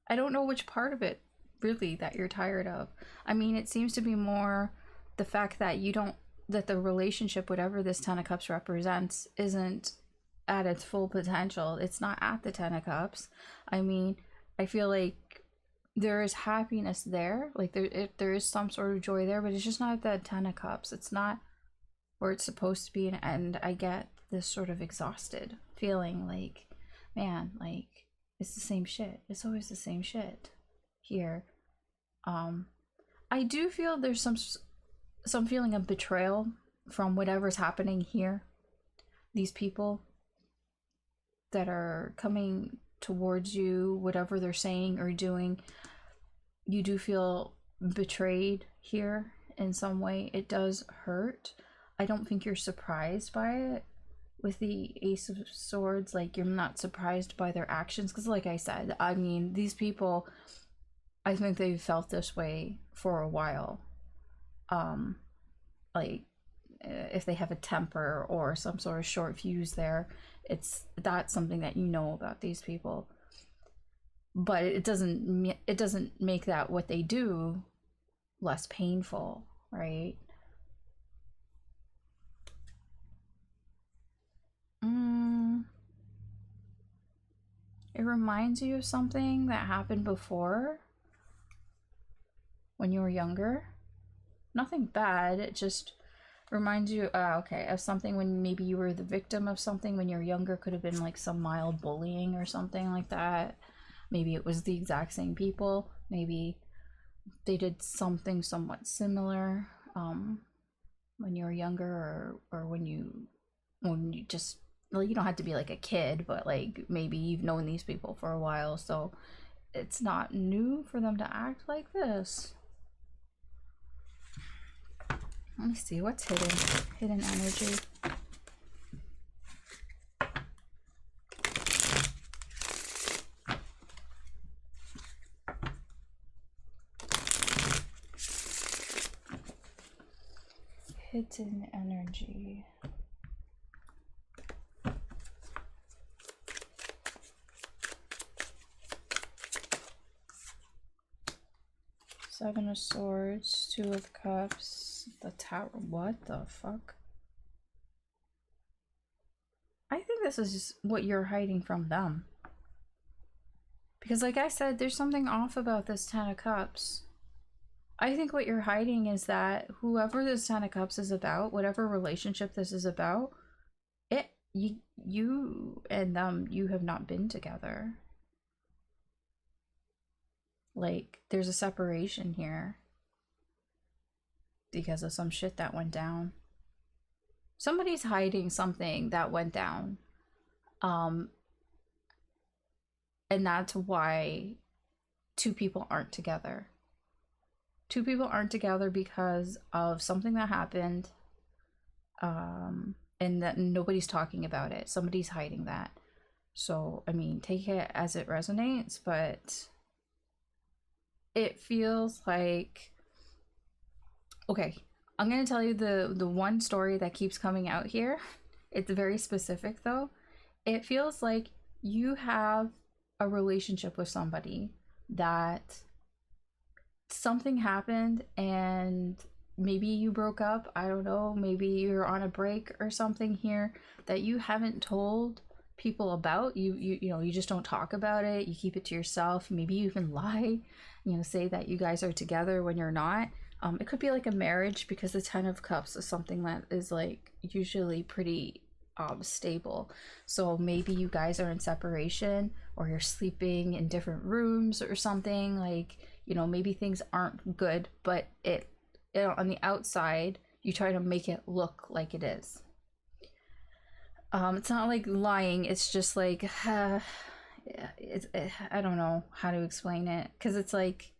A: I don't know which part of it, really, that you're tired of. I mean, it seems to be more the fact that you don't, that the relationship, whatever this Ten of Cups represents, isn't at its full potential. It's not at the Ten of Cups. I mean, I feel like there is happiness there. Like, there is some sort of joy there, but it's just not at the Ten of Cups. It's not where it's supposed to be, and I get this sort of exhausted feeling like, man, like, it's the same shit. It's always the same shit here. I do feel there's some feeling of betrayal from whatever's happening here. These people that are coming towards you, whatever they're saying or doing, you do feel betrayed here in some way. It does hurt. I don't think you're surprised by it with the Ace of Swords. Like, you're not surprised by their actions, because like I said, I mean, these people, I think they've felt this way for a while. Like, if they have a temper or some sort of short fuse there, that's something that you know about these people. But it doesn't make that what they do less painful, right? It reminds you of something that happened before when you were younger. Nothing bad, it just reminds you, okay, of something when maybe you were the victim of something when you were younger. Could have been like some mild bullying or something like that. Maybe it was the exact same people. Maybe they did something somewhat similar when you were younger, or when you just, well, you don't have to be like a kid, but like maybe you've known these people for a while, so it's not new for them to act like this. Let me see what's hidden energy. Hidden energy. Seven of Swords, Two of Cups, the Tower. What the fuck? I think this is just what you're hiding from them. Because like I said, there's something off about this Ten of Cups. I think what you're hiding is that whoever this Ten of Cups is about, whatever relationship this is about, you and them, you have not been together. Like, there's a separation here because of some shit that went down. Somebody's hiding something that went down. And that's why two people aren't together. Two people aren't together because of something that happened. And that nobody's talking about it. Somebody's hiding that. So, I mean, take it as it resonates, but it feels like, okay, I'm gonna tell you the one story that keeps coming out here. It's very specific though. It feels like you have a relationship with somebody that something happened and maybe you broke up. I don't know, maybe you're on a break or something here that you haven't told people about. You know, you just don't talk about it. You keep it to yourself. Maybe you even lie, you know, say that you guys are together when you're not. It could be like a marriage, because the Ten of Cups is something that is like usually pretty stable. So maybe you guys are in separation, or you're sleeping in different rooms or something. Like, you know, maybe things aren't good, but it on the outside you try to make it look like it is. It's not like lying, it's just like I don't know how to explain it, because it's like,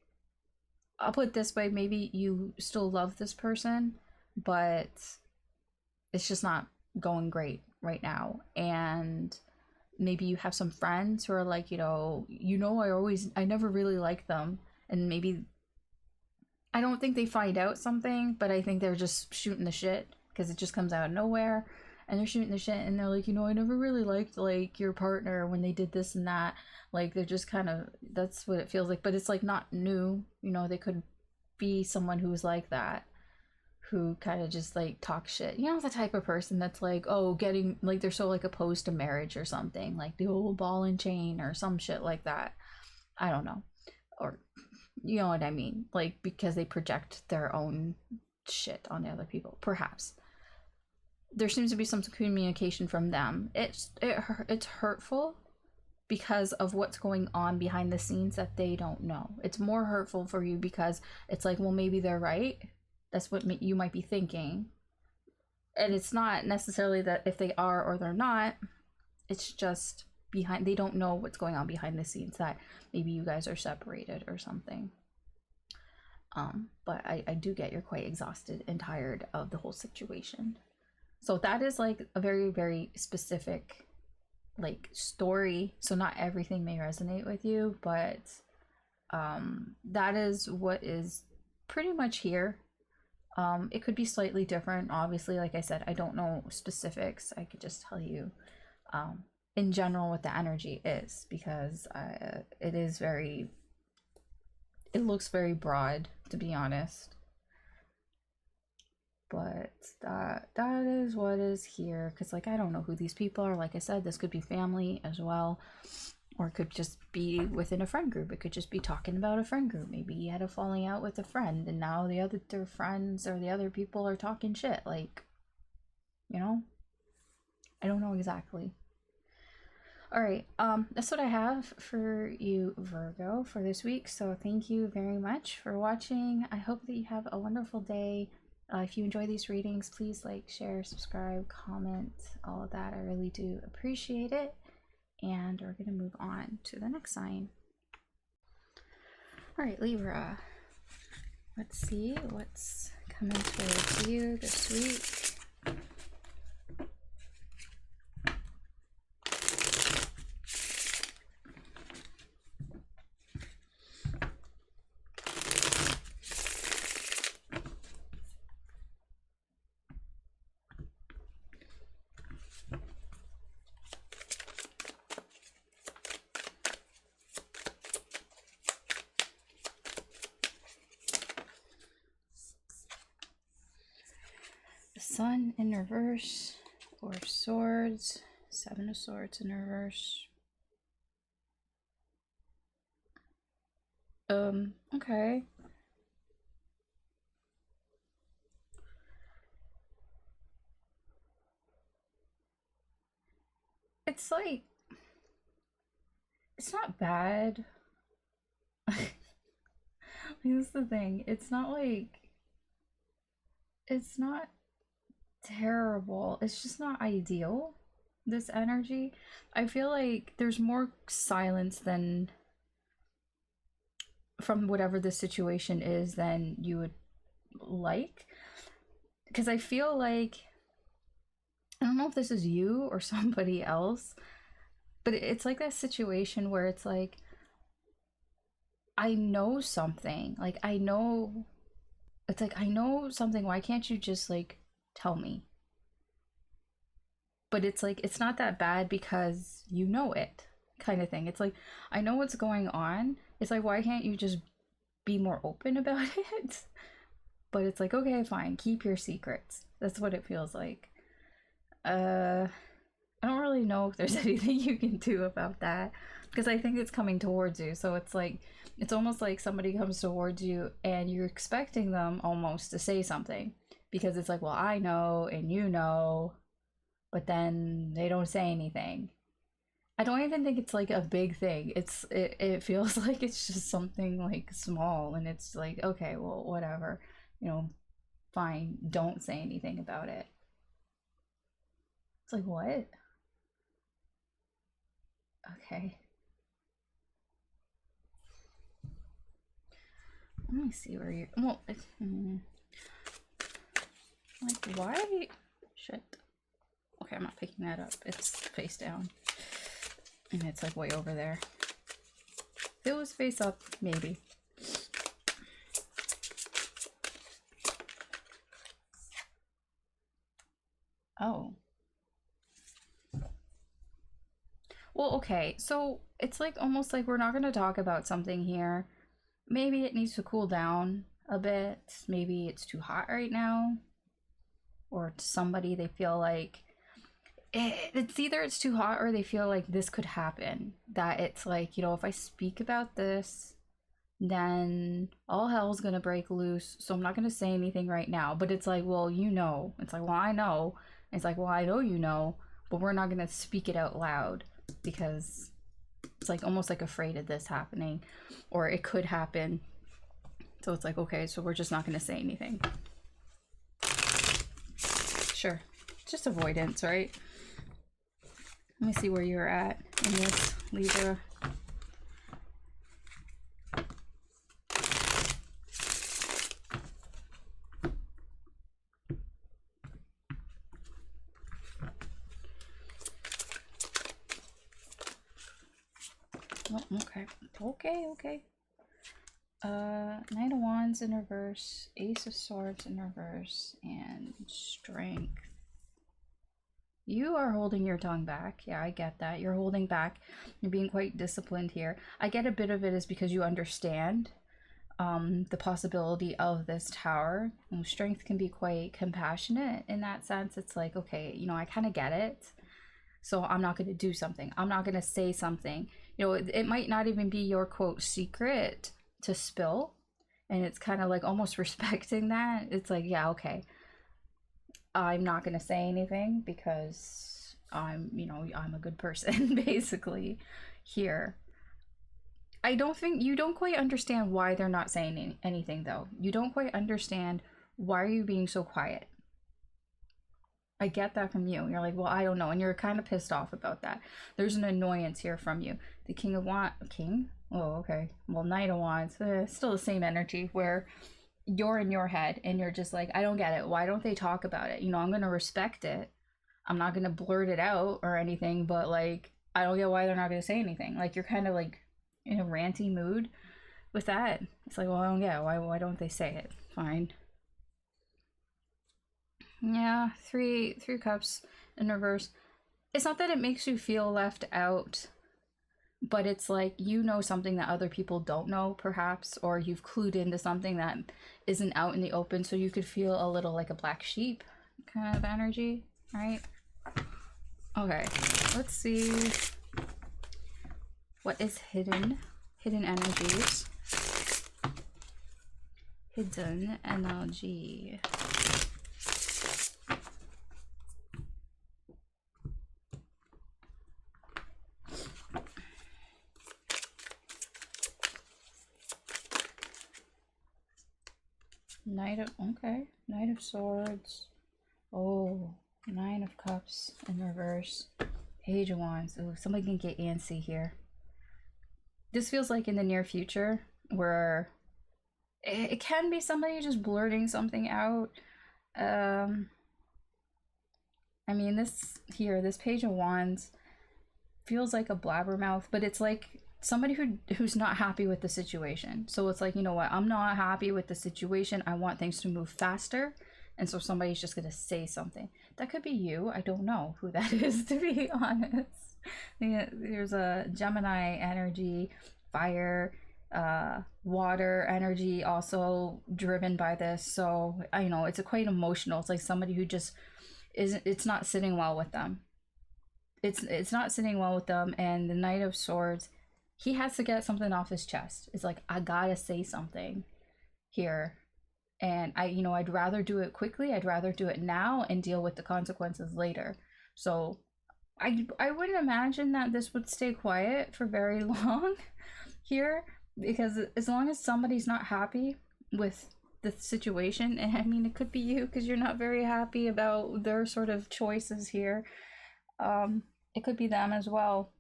A: I'll put it this way, maybe you still love this person, but it's just not going great right now. And maybe you have some friends who are like, I never really liked them. And maybe, I don't think they find out something, but I think they're just shooting the shit because it just comes out of nowhere. And they're shooting the shit and they're like, I never really liked like your partner when they did this and that. Like, they're just kind of, that's what it feels like. But it's like not new. They could be someone who's like that, who kind of just like talk shit. The type of person that's like, oh, getting like, they're so like opposed to marriage or something, like the old ball and chain or some shit like that. I don't know. Or, you know what I mean? Like, because they project their own shit on the other people, perhaps. There seems to be some communication from them. It's hurtful because of what's going on behind the scenes that they don't know. It's more hurtful for you because it's like, well, maybe they're right. That's what you might be thinking. And it's not necessarily that if they are or they're not. It's just they don't know what's going on behind the scenes, that maybe you guys are separated or something. But I do get you're quite exhausted and tired of the whole situation. So that is like a very, very specific like story. So not everything may resonate with you, but that is what is pretty much here. It could be slightly different. Obviously, like I said, I don't know specifics. I could just tell you in general what the energy is, because it looks very broad, to be honest. But that is what is here, because like, I don't know who these people are. Like I said, this could be family as well, or it could just be within a friend group. It could just be talking about a friend group. Maybe you had a falling out with a friend and now their friends or the other people are talking shit, like, I don't know exactly. All right, that's what I have for you, Virgo, for this week. So thank you very much for watching. I hope that you have a wonderful day. If you enjoy these readings, please like, share, subscribe, comment, all of that. I really do appreciate it. And we're going to move on to the next sign. All right, Libra. Let's see what's coming towards you this week. Sun in reverse, Four of Swords, Seven of Swords in reverse. Okay. It's like, it's not bad. Here's the thing, it's not terrible. It's just not ideal, this energy. I feel like there's more silence than from whatever the situation is than you would like. Because I feel like, I don't know if this is you or somebody else, but it's like that situation where it's like, I know something. Like, I know, it's like, I know something. Why can't you just like tell me? But it's like, it's not that bad because you know it, kind of thing. It's like, I know what's going on. It's like, why can't you just be more open about it? But it's like, okay, fine, keep your secrets. That's what it feels like. I don't really know if there's anything you can do about that, because I think it's coming towards you. So it's like, it's almost like somebody comes towards you and you're expecting them almost to say something, because it's like, well, I know and you know, but then they don't say anything. I don't even think it's like a big thing. It feels like it's just something like small, and it's like, okay, well, whatever, fine, don't say anything about it. It's like, what? Okay. Let me see where you're. Well, like, why? Shit. Okay, I'm not picking that up. It's face down. And it's like way over there. If it was face up, maybe. Oh. Well, okay, so it's like almost like we're not going to talk about something here. Maybe it needs to cool down a bit. Maybe it's too hot right now. Or to somebody, they feel like it's either it's too hot or they feel like this could happen. That it's like, you know, if I speak about this, then all hell's gonna break loose. So I'm not gonna say anything right now. But it's like, well, you know. It's like, well, I know. It's like, well, I know you know, but we're not gonna speak it out loud because it's like almost like afraid of this happening, or it could happen. So it's like, okay, so we're just not gonna say anything. Sure, just avoidance, right? Let me see where you're at in this, Libra. Oh, okay. Knight of Wands in reverse, Ace of Swords in reverse, and Strength. You are holding your tongue back. Yeah, I get that. You're holding back. You're being quite disciplined here. I get a bit of it is because you understand the possibility of this tower. Strength can be quite compassionate in that sense. It's like, okay, you know, I kind of get it. So I'm not going to do something. I'm not going to say something. You know, it might not even be your quote secret to spill. And it's kind of like almost respecting that. It's like, yeah, okay. I'm not going to say anything because I'm, you know, I'm a good person, basically, here. I don't think, you don't quite understand why they're not saying anything, though. You don't quite understand why are you being so quiet. I get that from you. You're like, well, I don't know. And you're kind of pissed off about that. There's an annoyance here from you. The King of Wands, King? Oh, okay. Well, Knight of Wands, still the same energy where you're in your head and you're just like, I don't get it. Why don't they talk about it? You know, I'm going to respect it. I'm not going to blurt it out or anything, but like, I don't get why they're not going to say anything. Like, you're kind of like in a ranty mood with that. It's like, well, I don't get it. Why don't they say it? Fine. Yeah, three cups in reverse. It's not that it makes you feel left out, but it's like you know something that other people don't know, perhaps, or you've clued into something that isn't out in the open, so you could feel a little like a black sheep kind of energy, right? Okay, let's see what is hidden energies. Hidden energy. Knight of Swords. Oh, Nine of Cups in reverse. Page of Wands. Ooh, somebody can get antsy here. This feels like in the near future where it can be somebody just blurting something out. I mean, this Page of Wands feels like a blabbermouth, but it's like somebody who's not happy with the situation. So it's like, you know what, I'm not happy with the situation. I want things to move faster. And so somebody's just going to say something. That could be you. I don't know who that is, to be honest. There's a Gemini energy, fire, water energy also driven by this. So, you know, it's quite emotional. It's like somebody who just isn't, it's not sitting well with them. It's not sitting well with them. And the Knight of Swords, he has to get something off his chest. It's like, I gotta say something here. And I'd rather do it quickly. I'd rather do it now and deal with the consequences later. So I wouldn't imagine that this would stay quiet for very long here, because as long as somebody's not happy with the situation, and I mean, it could be you because you're not very happy about their sort of choices here. It could be them as well.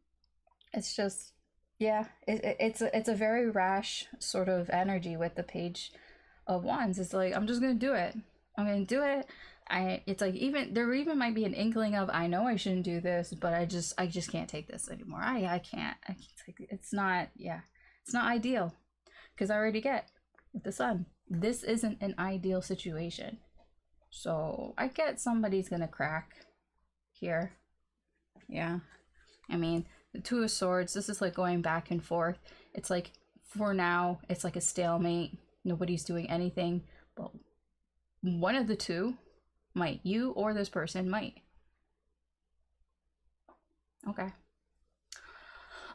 A: It's just, Yeah, it's a very rash sort of energy with the Page of Wands. It's like, I'm just gonna do it. I'm gonna do it. It's like, even there even might be an inkling of, I know I shouldn't do this, but I just can't take this anymore. I can't take it. It's not, yeah, it's not ideal, because I already get with the Sun. This isn't an ideal situation. So I get somebody's gonna crack here. Yeah. I mean, the Two of Swords, this is like going back and forth. It's like, for now, it's like a stalemate. Nobody's doing anything, but one of the two might. You or this person might. Okay.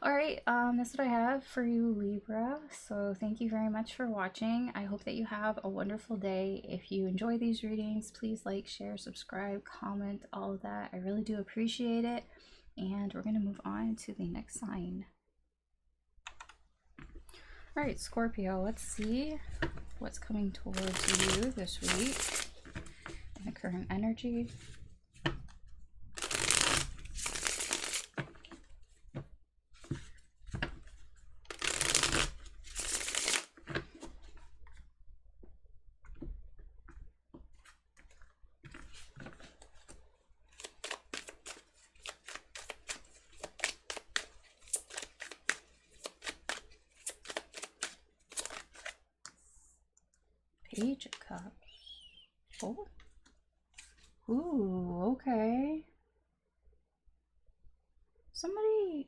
A: Alright, that's what I have for you, Libra. So thank you very much for watching. I hope that you have a wonderful day. If you enjoy these readings, please like, share, subscribe, comment, all of that. I really do appreciate it. And we're going to move on to the next sign. Alright, Scorpio, let's see what's coming towards you this week in the current energy. Page of Cups. Oh. Ooh, okay.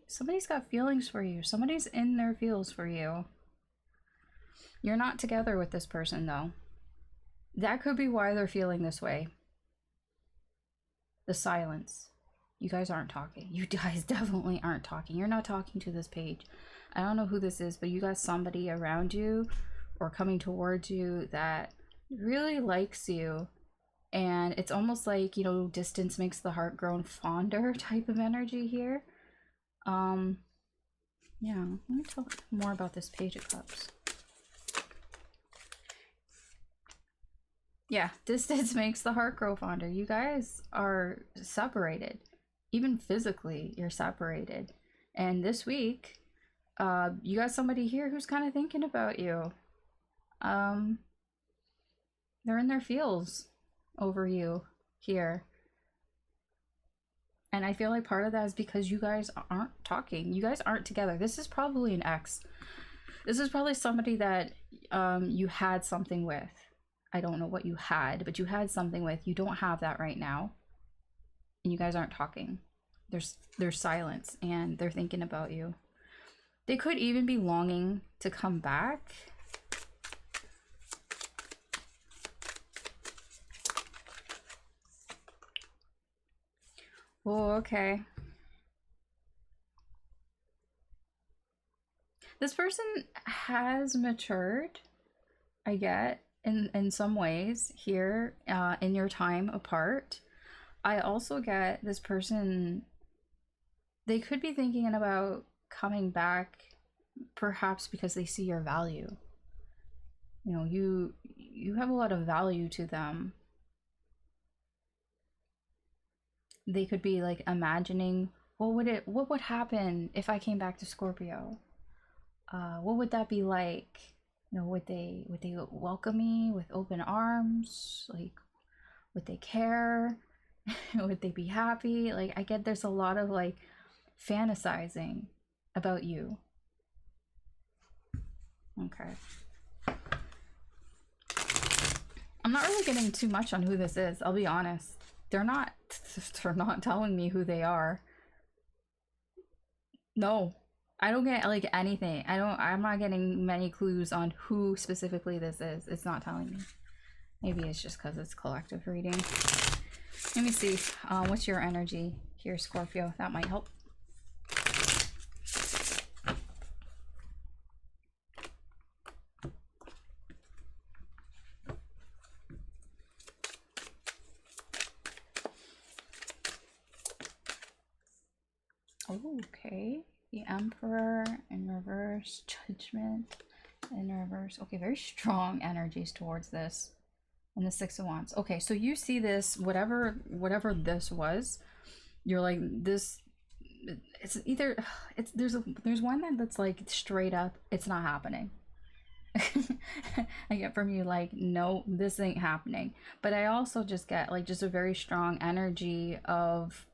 A: Somebody's got feelings for you. Somebody's in their feels for you. You're not together with this person, though. That could be why they're feeling this way. The silence. You guys aren't talking. You guys definitely aren't talking. You're not talking to this page. I don't know who this is, but you got somebody around you or coming towards you that really likes you, and it's almost like, you know, distance makes the heart grow fonder type of energy here. Yeah, let me tell more about this Page of Cups. Yeah, distance makes the heart grow fonder. You guys are separated. Even physically, you're separated. And this week, you got somebody here who's kind of thinking about you. They're in their feels over you here. And I feel like part of that is because you guys aren't talking. You guys aren't together. This is probably an ex. This is probably somebody that you had something with. I don't know what you had, but you had something with. You don't have that right now. And you guys aren't talking. There's silence, and they're thinking about you. They could even be longing to come back. Oh, okay. This person has matured, I get, in some ways here in your time apart. I also get this person, they could be thinking about coming back, perhaps because they see your value. You know, you have a lot of value to them. They could be like imagining, what would happen if I came back to Scorpio? What would that be like? You know, would they welcome me with open arms? Like, would they care? Would they be happy? Like, I get there's a lot of like fantasizing about you. Okay. I'm not really getting too much on who this is, I'll be honest. They're not telling me who they are. No. I don't get like anything. I'm not getting many clues on who specifically this is. It's not telling me. Maybe it's just because it's collective reading. Let me see. What's your energy here, Scorpio? That might help. Okay. The Emperor in reverse, Judgment in reverse. Okay, very strong energies towards this. And the Six of Wands. Okay, so you see this, whatever this was, you're like, this it's either there's one that's like straight up it's not happening. I get from you like, no, this ain't happening. But I also just get like just a very strong energy of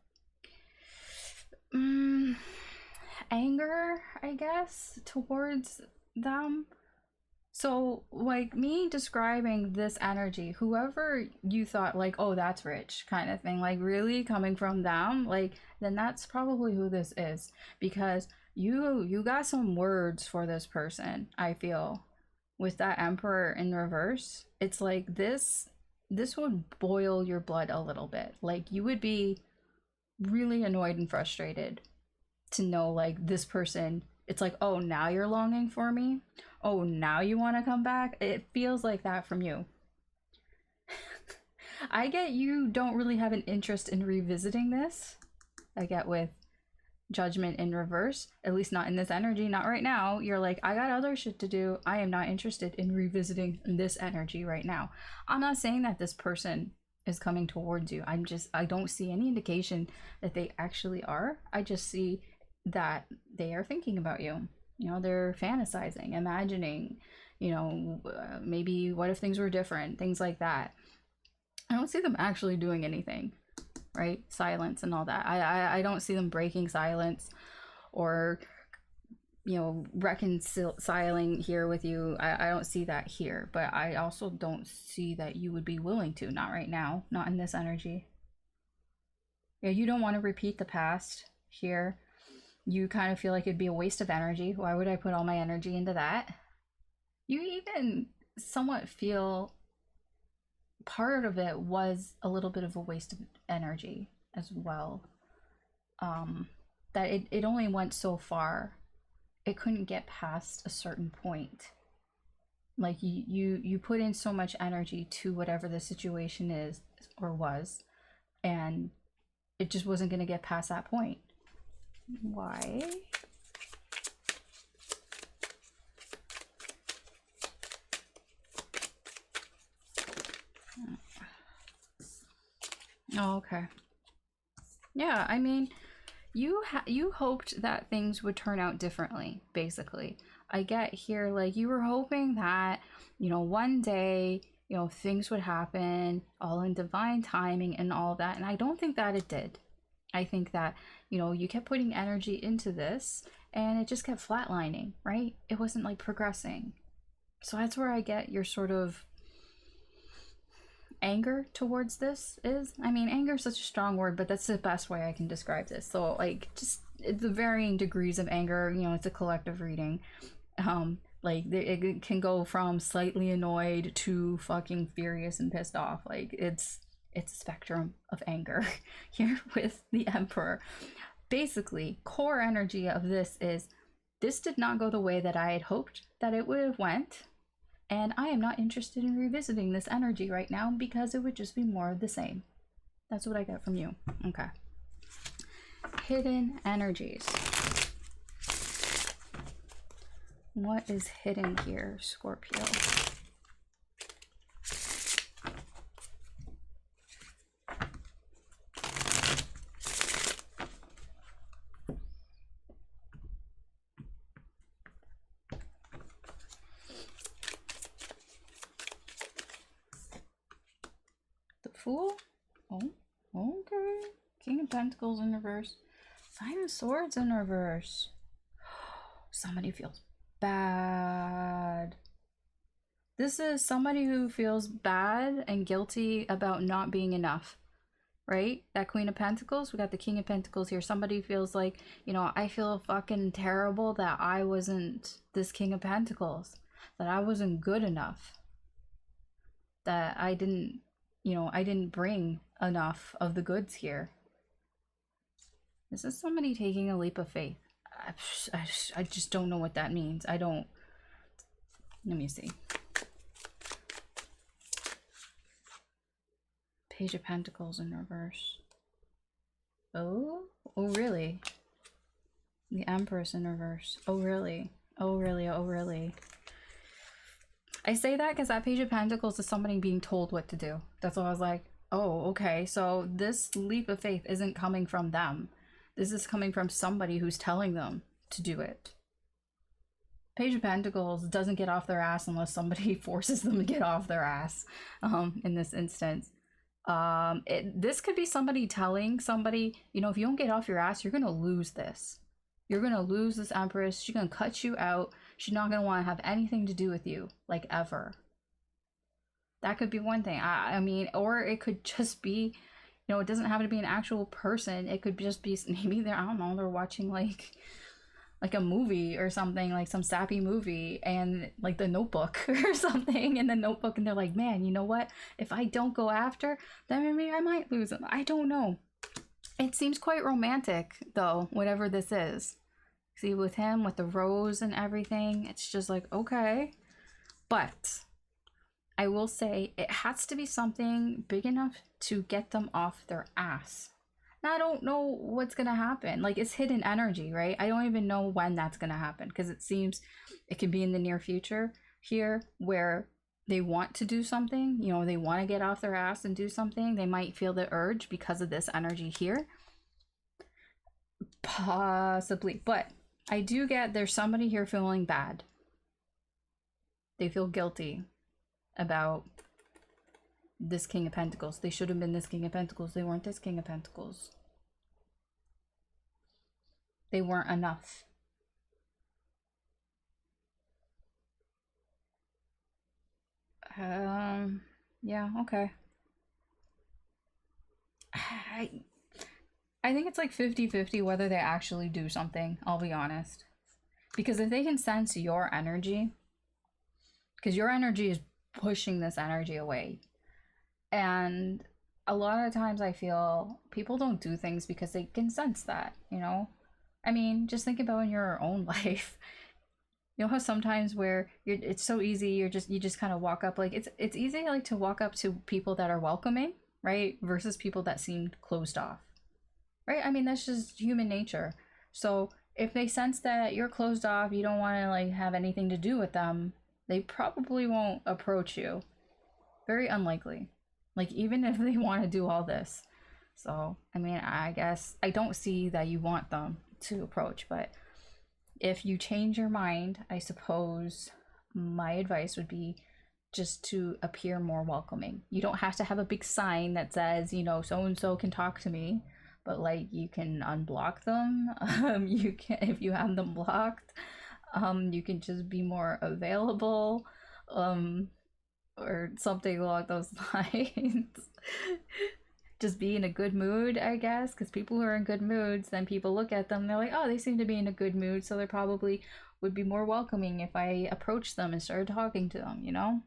A: anger, I guess, towards them. So like me describing this energy, whoever you thought like, oh, that's rich kind of thing, like really coming from them, like then that's probably who this is, because you got some words for this person. I feel with that Emperor in reverse, it's like this would boil your blood a little bit. Like you would be really annoyed and frustrated to know like this person, it's like, oh, now you're longing for me, oh, now you want to come back. It feels like that from you. I get you don't really have an interest in revisiting this. I get with Judgment in reverse, at least not in this energy, not right now. You're like, I got other shit to do. I am not interested in revisiting this energy right now. I'm not saying that this person is coming towards you. I don't see any indication that they actually are. I just see that they are thinking about you. You know, they're fantasizing, imagining, you know, maybe what if things were different, things like that. I don't see them actually doing anything, right? Silence and all that. I don't see them breaking silence or, you know, reconciling here with you. I don't see that here, but I also don't see that you would be willing to, not right now, not in this energy. Yeah, you don't want to repeat the past here. You kind of feel like it'd be a waste of energy. Why would I put all my energy into that? You even somewhat feel part of it was a little bit of a waste of energy as well. That it only went so far. It couldn't get past a certain point. Like you put in so much energy to whatever the situation is or was, and it just wasn't going to get past that point. Why? Oh, okay. Yeah, I mean, you hoped that things would turn out differently, basically. I get here, like, you were hoping that, you know, one day, you know, things would happen all in divine timing and all that, and I don't think that it did. I think that, you know, you kept putting energy into this and it just kept flatlining, right? It wasn't like progressing. So that's where I get your sort of anger towards this is. I mean, anger is such a strong word, but that's the best way I can describe this. So like just the varying degrees of anger, you know, it's a collective reading. Like it can go from slightly annoyed to fucking furious and pissed off. Like it's a spectrum of anger here with the Emperor. Basically, core energy of this is, this did not go the way that I had hoped that it would have went, and I am not interested in revisiting this energy right now because it would just be more of the same. That's what I get from you. Okay. Hidden energies. What is hidden here, Scorpio? Fool? Oh, okay. King of Pentacles in reverse. Nine of Swords in reverse. Somebody feels bad. This is somebody who feels bad and guilty about not being enough, right? That Queen of Pentacles, we got the King of Pentacles here. Somebody feels like, you know, I feel fucking terrible that I wasn't this King of Pentacles, that I wasn't good enough, that I didn't, you know, I didn't bring enough of the goods here. This is somebody taking a leap of faith. I just don't know what that means. I don't. Let me see. Page of Pentacles in reverse. Oh really? The Empress in reverse. Oh really? Oh really? Oh really? I say that because that Page of Pentacles is somebody being told what to do. That's why I was like, oh, okay. So this leap of faith isn't coming from them. This is coming from somebody who's telling them to do it. Page of Pentacles doesn't get off their ass unless somebody forces them to get off their ass, in this instance. This could be somebody telling somebody, you know, if you don't get off your ass, you're gonna lose this. You're gonna lose this Empress. She's gonna cut you out. She's not gonna want to have anything to do with you, like, ever. That could be one thing. I mean, or it could just be, you know, it doesn't have to be an actual person. It could just be, maybe they're, I don't know, they're watching like a movie or something, like some sappy movie, and like The Notebook or something in The Notebook, and they're like, man, you know what? If I don't go after, then maybe I might lose them. I don't know. It seems quite romantic, though, whatever this is. See, with him, with the rose and everything, it's just like, okay. But I will say it has to be something big enough to get them off their ass. Now, I don't know what's going to happen. Like, it's hidden energy, right? I don't even know when that's going to happen, because it seems it could be in the near future here where they want to do something. You know, they want to get off their ass and do something. They might feel the urge because of this energy here. Possibly. But I do get there's somebody here feeling bad. They feel guilty about this King of Pentacles. They should have been this King of Pentacles. They weren't this King of Pentacles. They weren't enough. Yeah, okay. I think it's like 50-50 whether they actually do something, I'll be honest. Because if they can sense your energy, because your energy is pushing this energy away. And a lot of times I feel people don't do things because they can sense that, you know? I mean, just think about in your own life. You know how sometimes where it's so easy, you just kind of walk up, like it's easy like to walk up to people that are welcoming, right? Versus people that seem closed off. Right? I mean, that's just human nature. So if they sense that you're closed off, you don't want to like have anything to do with them, they probably won't approach you. Very unlikely. Like, even if they want to do all this. So, I mean, I guess I don't see that you want them to approach, but if you change your mind, I suppose my advice would be just to appear more welcoming. You don't have to have a big sign that says, you know, so-and-so can talk to me, but like you can unblock them. You can, if you have them blocked, you can just be more available, or something along those lines. Just be in a good mood, I guess, because people who are in good moods, then people look at them, they're like, oh, they seem to be in a good mood, so they probably would be more welcoming if I approached them and started talking to them, you know?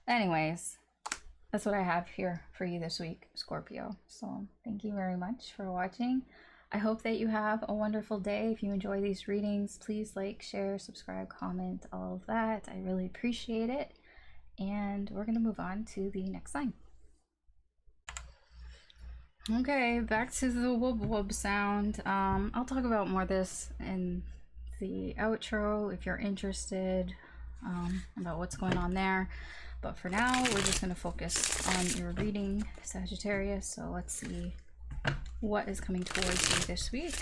A: Anyways, that's what I have here for you this week, Scorpio. So thank you very much for watching. I hope that you have a wonderful day. If you enjoy these readings, please like, share, subscribe, comment, all of that. I really appreciate it. And we're going to move on to the next sign. Okay, back to the wub wub sound. I'll talk about more of this in the outro if you're interested, about what's going on there. But for now, we're just going to focus on your reading, Sagittarius. So let's see what is coming towards you this week.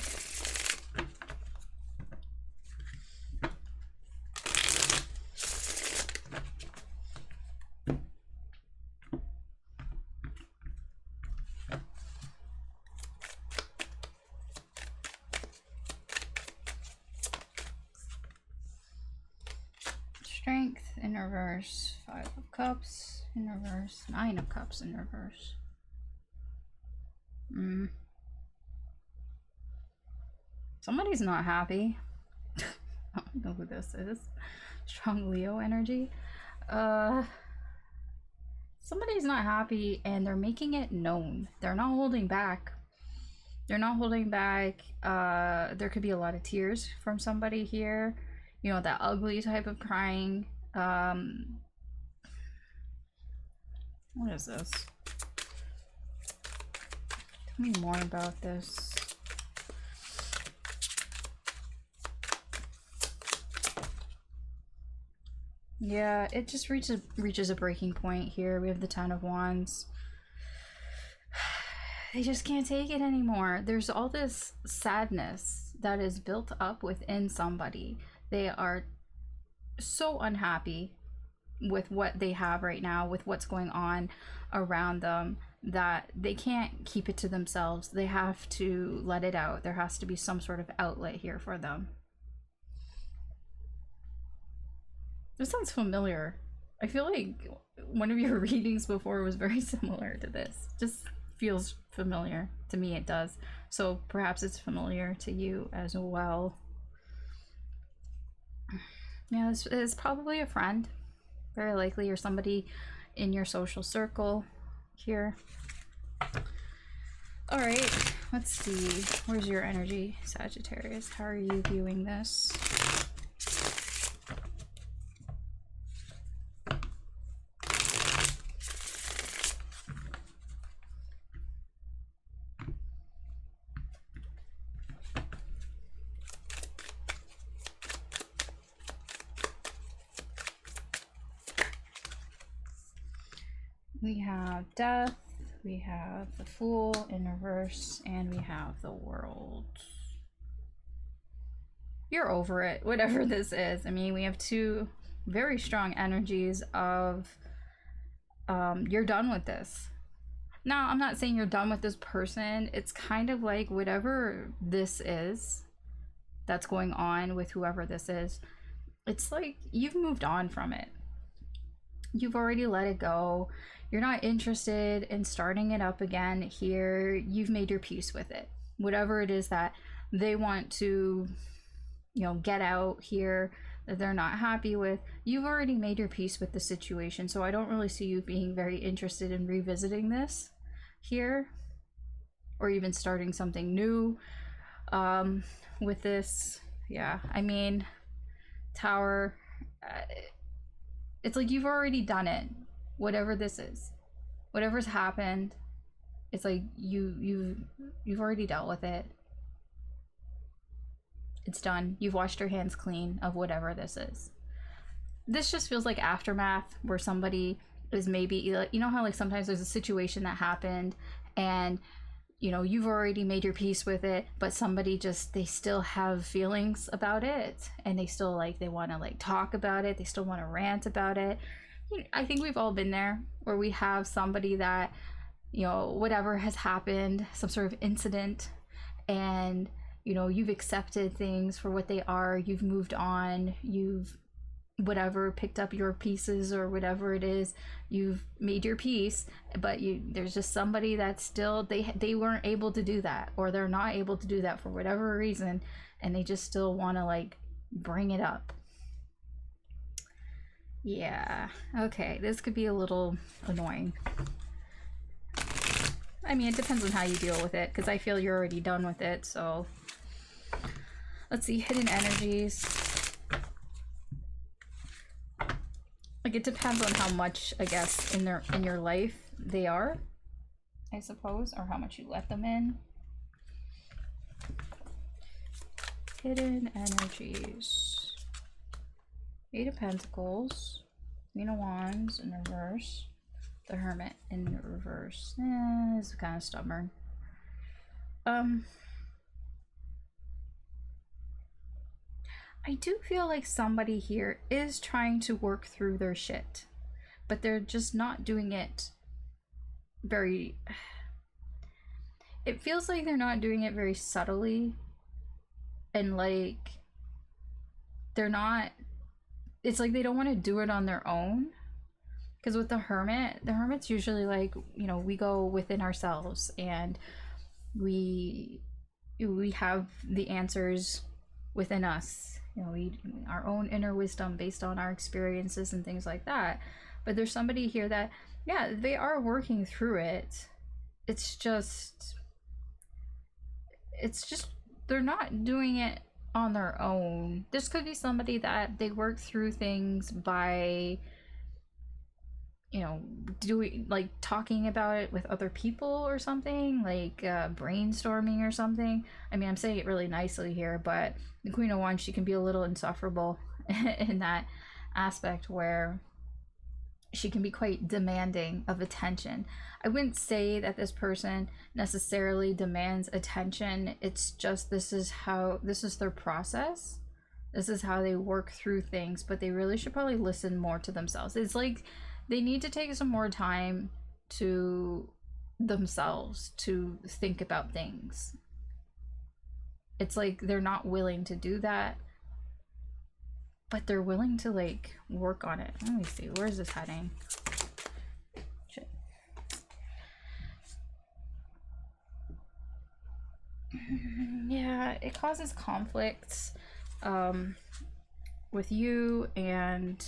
A: Strength in reverse, 5 of Cups in reverse, 9 of Cups in reverse. Somebody's not happy. I don't know who this is. Strong Leo energy. Somebody's not happy and they're making it known. They're not holding back. They're not holding back. There could be a lot of tears from somebody here. You know, that ugly type of crying. What is this? Tell me more about this. Yeah, it just reaches a breaking point here. We have the 10 of Wands. they just can't take it anymore. There's all this sadness that is built up within somebody. They are so unhappy with what they have right now, with what's going on around them, that they can't keep it to themselves. They have to let it out. There has to be some sort of outlet here for them. This sounds familiar. I feel like one of your readings before was very similar to this. Just feels familiar. To me it does. So perhaps it's familiar to you as well. Yeah, it's probably a friend. Very likely, or somebody in your social circle here. All right, let's see. Where's your energy, Sagittarius? How are you viewing this? We have Death, we have the Fool in reverse, and we have the World. You're over it, whatever this is. I mean, we have two very strong energies of you're done with this. Now, I'm not saying you're done with this person. It's kind of like whatever this is that's going on with whoever this is. It's like you've moved on from it. You've already let it go. You're not interested in starting it up again here. You've made your peace with it. Whatever it is that they want to, you know, get out here, that they're not happy with, you've already made your peace with the situation. So I don't really see you being very interested in revisiting this here, or even starting something new with this. Yeah, I mean, Tower, it's like you've already done it. Whatever this is, whatever's happened, it's like you've already dealt with it. It's done. You've washed your hands clean of whatever this is. This just feels like aftermath, where somebody is maybe, you know how like sometimes there's a situation that happened and you know you've already made your peace with it, but somebody just, they still have feelings about it, and they still like, they want to like talk about it, they still want to rant about it. I think we've all been there, where we have somebody that, you know, whatever has happened, some sort of incident, and you know you've accepted things for what they are, you've moved on, you've whatever, picked up your pieces or whatever it is, you've made your peace, but there's just somebody that still, they weren't able to do that, or they're not able to do that for whatever reason, and they just still want to like bring it up. Yeah, okay, this could be a little annoying. I mean, it depends on how you deal with it, because I feel you're already done with it. So let's see, hidden energies. Like, it depends on how much, I guess, in your life they are, I suppose, or how much you let them in. Hidden energies. Eight of Pentacles, Queen of Wands in reverse, the Hermit in reverse. It's kind of stubborn. I do feel like somebody here is trying to work through their shit, but they're just not doing it very... It feels like they're not doing it very subtly, and like they're not... It's like they don't want to do it on their own, because with the hermit's usually like, you know, we go within ourselves and we have the answers within us, you know, our own inner wisdom based on our experiences and things like that. But there's somebody here that, yeah, they are working through it. It's just they're not doing it on their own. This could be somebody that they work through things by, you know, doing, like, talking about it with other people or something, like brainstorming or something. I mean, I'm saying it really nicely here, but the Queen of Wands, she can be a little insufferable in that aspect, where she can be quite demanding of attention. I wouldn't say that this person necessarily demands attention. It's just this is their process. This is how they work through things, but they really should probably listen more to themselves. It's like they need to take some more time to themselves to think about things. It's like they're not willing to do that, but they're willing to like work on it. Let me see, where's this heading? Shit. Yeah, it causes conflicts with you and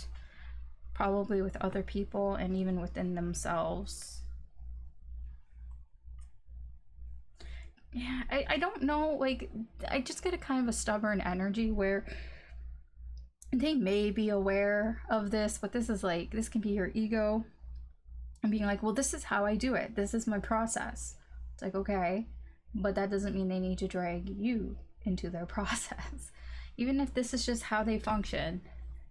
A: probably with other people and even within themselves. Yeah, I don't know, like I just get a kind of a stubborn energy where they may be aware of this, but this is like, this can be your ego and being like, well, this is how I do it, this is my process. It's like, okay, but that doesn't mean they need to drag you into their process. Even if this is just how they function,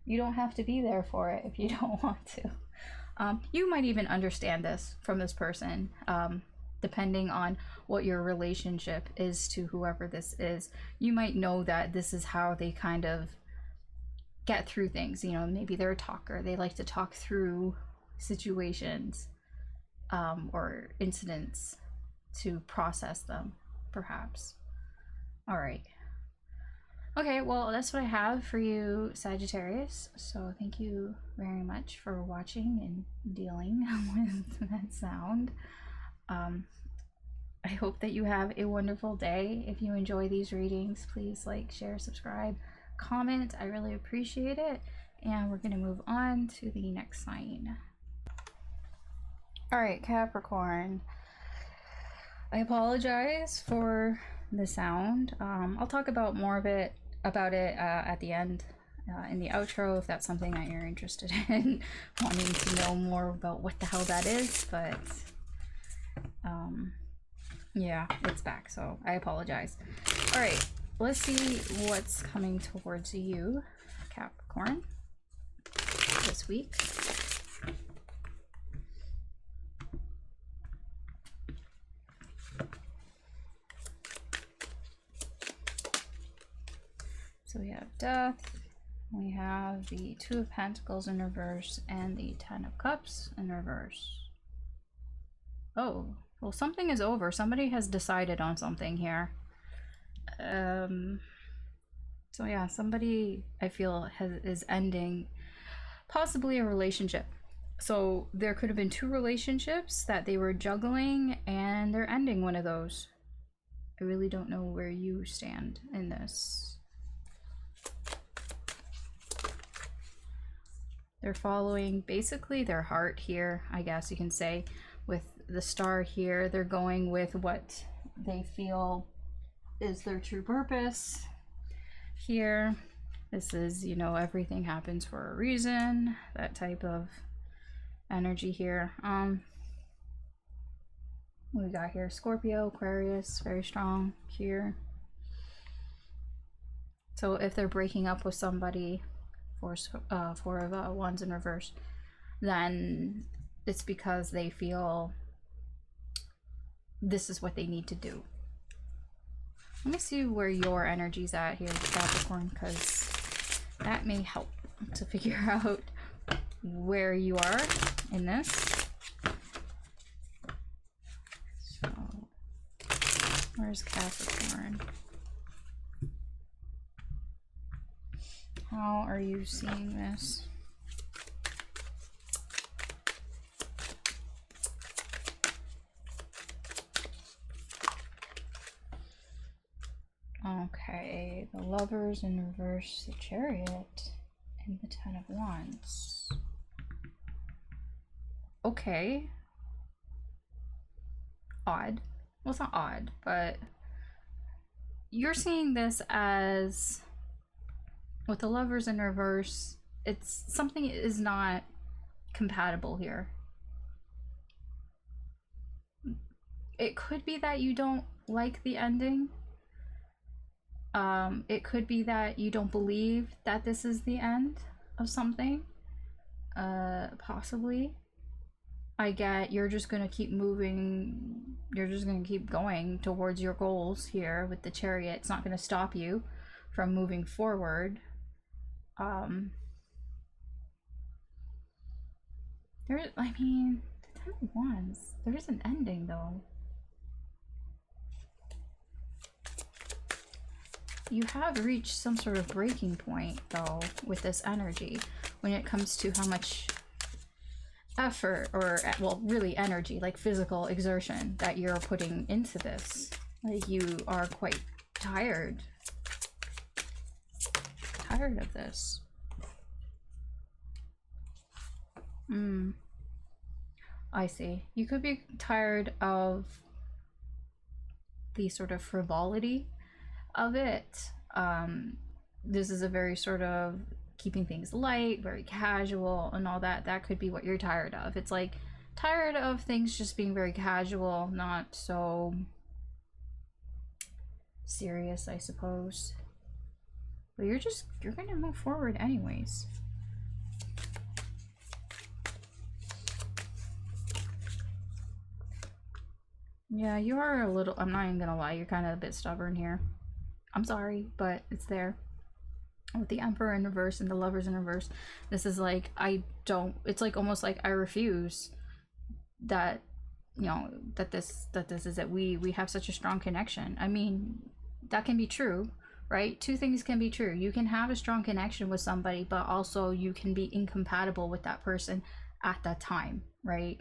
A: you don't have to be there for it if you don't want to. You might even understand this from this person, depending on what your relationship is to whoever this is. You might know that this is how they kind of get through things. You know, maybe they're a talker, they like to talk through situations or incidents to process them, perhaps. All right. Okay, well, that's what I have for you, Sagittarius. So thank you very much for watching and dealing with that sound. I hope that you have a wonderful day. If you enjoy these readings, please like, share, subscribe, comment. I really appreciate it. And we're going to move on to the next sign. All right, Capricorn. I apologize for the sound. I'll talk about more of it at the end in the outro if that's something that you're interested in wanting to know more about what the hell that is. But yeah, it's back, so I apologize. All right, let's see what's coming towards you, Capricorn, this week. So we have Death, we have the Two of Pentacles in reverse, and the Ten of Cups in reverse. Oh, well, something is over. Somebody has decided on something here. So yeah, somebody, I feel, is ending possibly a relationship. So there could have been two relationships that they were juggling, and they're ending one of those. I really don't know where you stand in this. They're following basically their heart here, I guess you can say. With the star here, they're going with what they feel is their true purpose. Here, this is, you know, everything happens for a reason, that type of energy here. What we got here? Scorpio, Aquarius, very strong here. So if they're breaking up with somebody, Four of Wands in reverse, then it's because they feel this is what they need to do. Let me see where your energy's at here, Capricorn, because that may help to figure out where you are in this. So, where's Capricorn? How are you seeing this? Okay, the Lovers in reverse, the Chariot, and the Ten of Wands. Okay. Odd. Well, it's not odd, but you're seeing this as, with the Lovers in reverse, it's something is not compatible here. It could be that you don't like the ending. It could be that you don't believe that this is the end of something. Possibly. I get you're just gonna keep moving, you're just gonna keep going towards your goals here with the Chariot. It's not gonna stop you from moving forward. I mean, the Ten of Wands, there's an ending though. You have reached some sort of breaking point though with this energy when it comes to how much effort, or well, really energy, like physical exertion that you're putting into this. Like, you are quite tired of this. I see. You could be tired of the sort of frivolity of it. This is a very sort of keeping things light, very casual and all that. That could be what you're tired of. It's like tired of things just being very casual, not so serious, I suppose. But you're gonna move forward anyways. Yeah, you are a little, I'm not even gonna lie, you're kind of a bit stubborn here. I'm sorry, but it's there. With the Emperor in reverse and the Lovers in reverse, this is like, it's like almost like I refuse that, you know, that this is that we have such a strong connection. I mean, that can be true, right? Two things can be true. You can have a strong connection with somebody, but also you can be incompatible with that person at that time, right?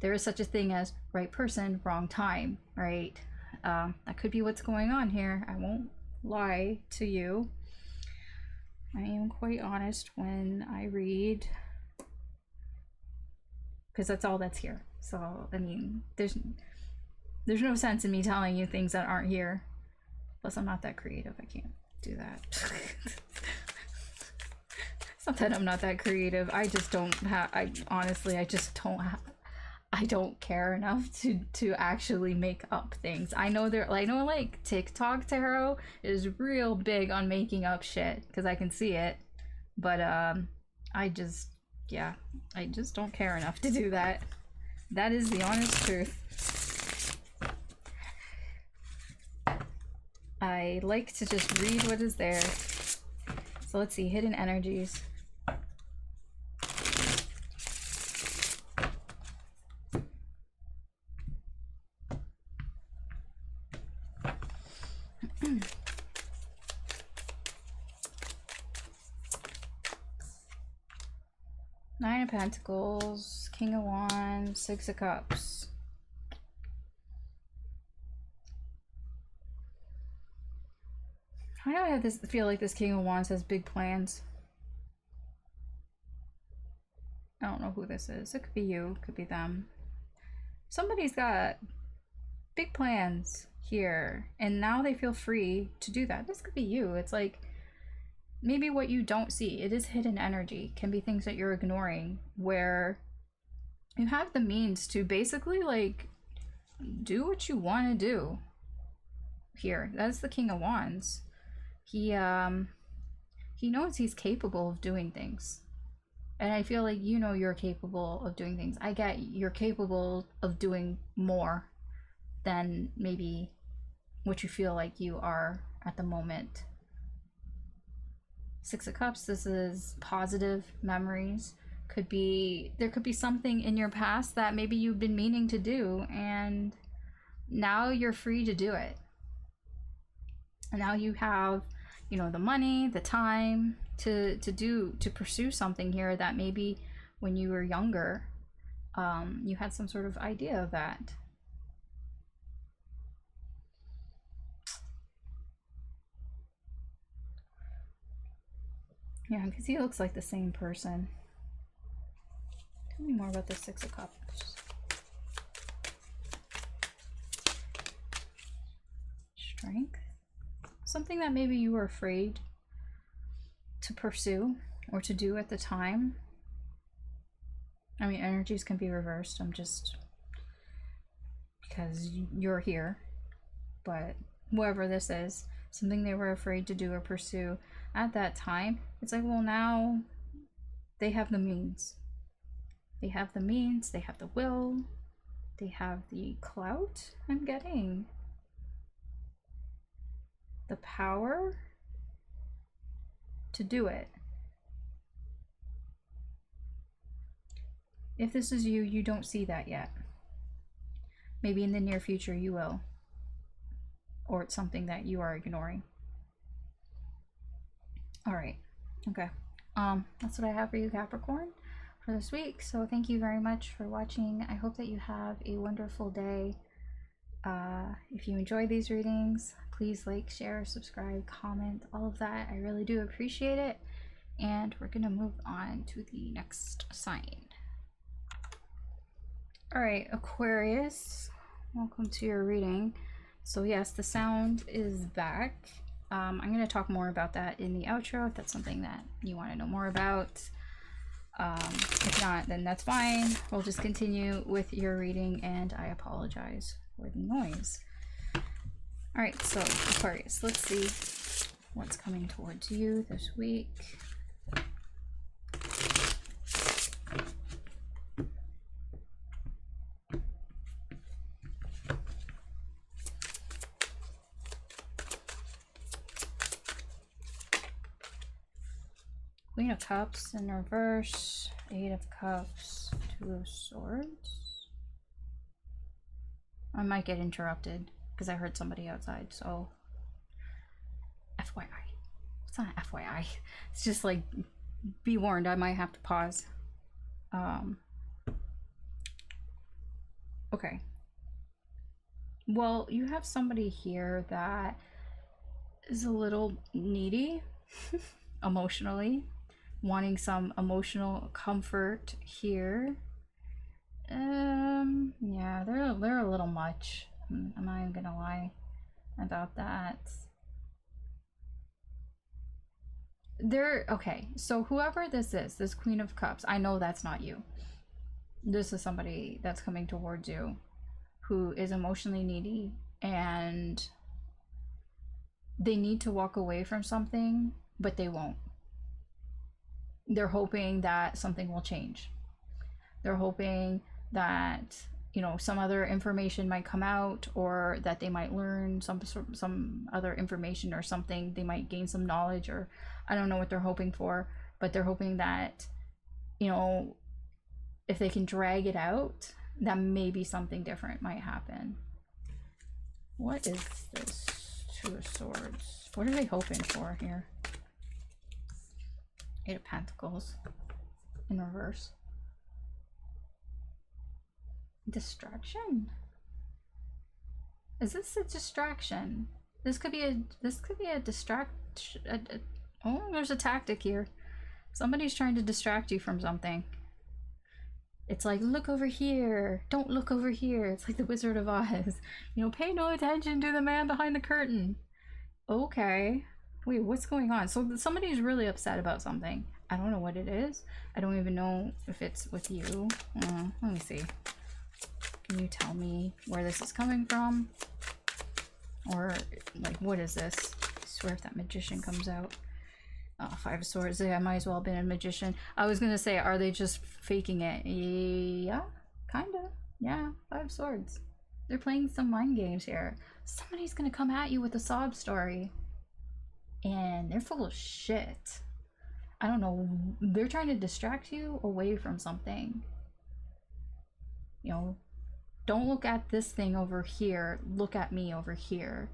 A: There is such a thing as right person, wrong time, right? That could be what's going on here. I won't lie to you. I am quite honest when I read, because that's all that's here. So, I mean, there's no sense in me telling you things that aren't here. Plus, I'm not that creative. I can't do that. It's not that I'm not that creative. I just don't have, honestly, I just don't have, I don't care enough to actually make up things. I know like TikTok tarot is real big on making up shit because I can see it, but I just don't care enough to do that. That is the honest truth. I like to just read what is there. So let's see, hidden energies. Nine of Pentacles, King of Wands, Six of Cups. I know I have this feel like this King of Wands has big plans. I don't know who this is. It could be you, could be them. Somebody's got big plans here, and now they feel free to do that. This could be you. It's like maybe what you don't see, it is hidden energy, can be things that you're ignoring, where you have the means to basically like do what you want to do here. That's the King of Wands. He knows he's capable of doing things, and I feel like, you know, you're capable of doing things. I get you're capable of doing more than maybe what you feel like you are at the moment. Six of Cups, this is positive memories. There could be something in your past that maybe you've been meaning to do, and now you're free to do it. And now you have, you know, the money, the time to pursue something here that maybe when you were younger, you had some sort of idea of that. Yeah, because he looks like the same person. Tell me more about the Six of Cups. Strength. Something that maybe you were afraid to pursue or to do at the time. I mean, energies can be reversed. I'm just, because you're here. But whoever this is, something they were afraid to do or pursue at that time, it's like, well, now They have the means. They have the means, they have the will, they have the clout, I'm getting. The power to do it. If this is you, you don't see that yet. Maybe in the near future you will. Or it's something that you are ignoring. Alright, okay. That's what I have for you, Capricorn, for this week. So thank you very much for watching. I hope that you have a wonderful day. If you enjoy these readings, please like, share, subscribe, comment, all of that. I really do appreciate it. And we're gonna move on to the next sign. Alright, Aquarius, welcome to your reading. So yes, the sound is back. I'm going to talk more about that in the outro if that's something that you want to know more about. If not, then that's fine. We'll just continue with your reading, and I apologize for the noise. Alright, so Aquarius, let's see what's coming towards you this week. Queen of Cups in reverse, 8 of Cups, 2 of Swords. I might get interrupted because I heard somebody outside, so FYI. It's not FYI. It's just like, be warned, I might have to pause. Okay. Well, you have somebody here that is a little needy emotionally. Wanting some emotional comfort here. Yeah, they're a little much. I'm not even gonna lie about that. They're okay. So whoever this is, this Queen of Cups, I know that's not you. This is somebody that's coming towards you who is emotionally needy, and they need to walk away from something, but they won't. They're hoping that something will change. They're hoping that, you know, some other information might come out, or that they might learn some other information or something. They might gain some knowledge, or I don't know what they're hoping for, but they're hoping that, you know, if they can drag it out, that maybe something different might happen. What is this? 2 of Swords. What are they hoping for here? 8 of Pentacles in reverse. Distraction? Is this a distraction? This could be a distraction. Oh, there's a tactic here. Somebody's trying to distract you from something. It's like, look over here. Don't look over here. It's like the Wizard of Oz. You know, pay no attention to the man behind the curtain. Okay. Wait, what's going on? So somebody's really upset about something. I don't know what it is. I don't even know if it's with you. Let me see. Can you tell me where this is coming from? Or, like, what is this? I swear if that Magician comes out. 5 of Swords. Yeah, I might as well have been a Magician. I was gonna say, are they just faking it? Yeah, kinda. Yeah, 5 of Swords. They're playing some mind games here. Somebody's gonna come at you with a sob story. And they're full of shit. I don't know. They're trying to distract you away from something. You know, don't look at this thing over here. Look at me over here.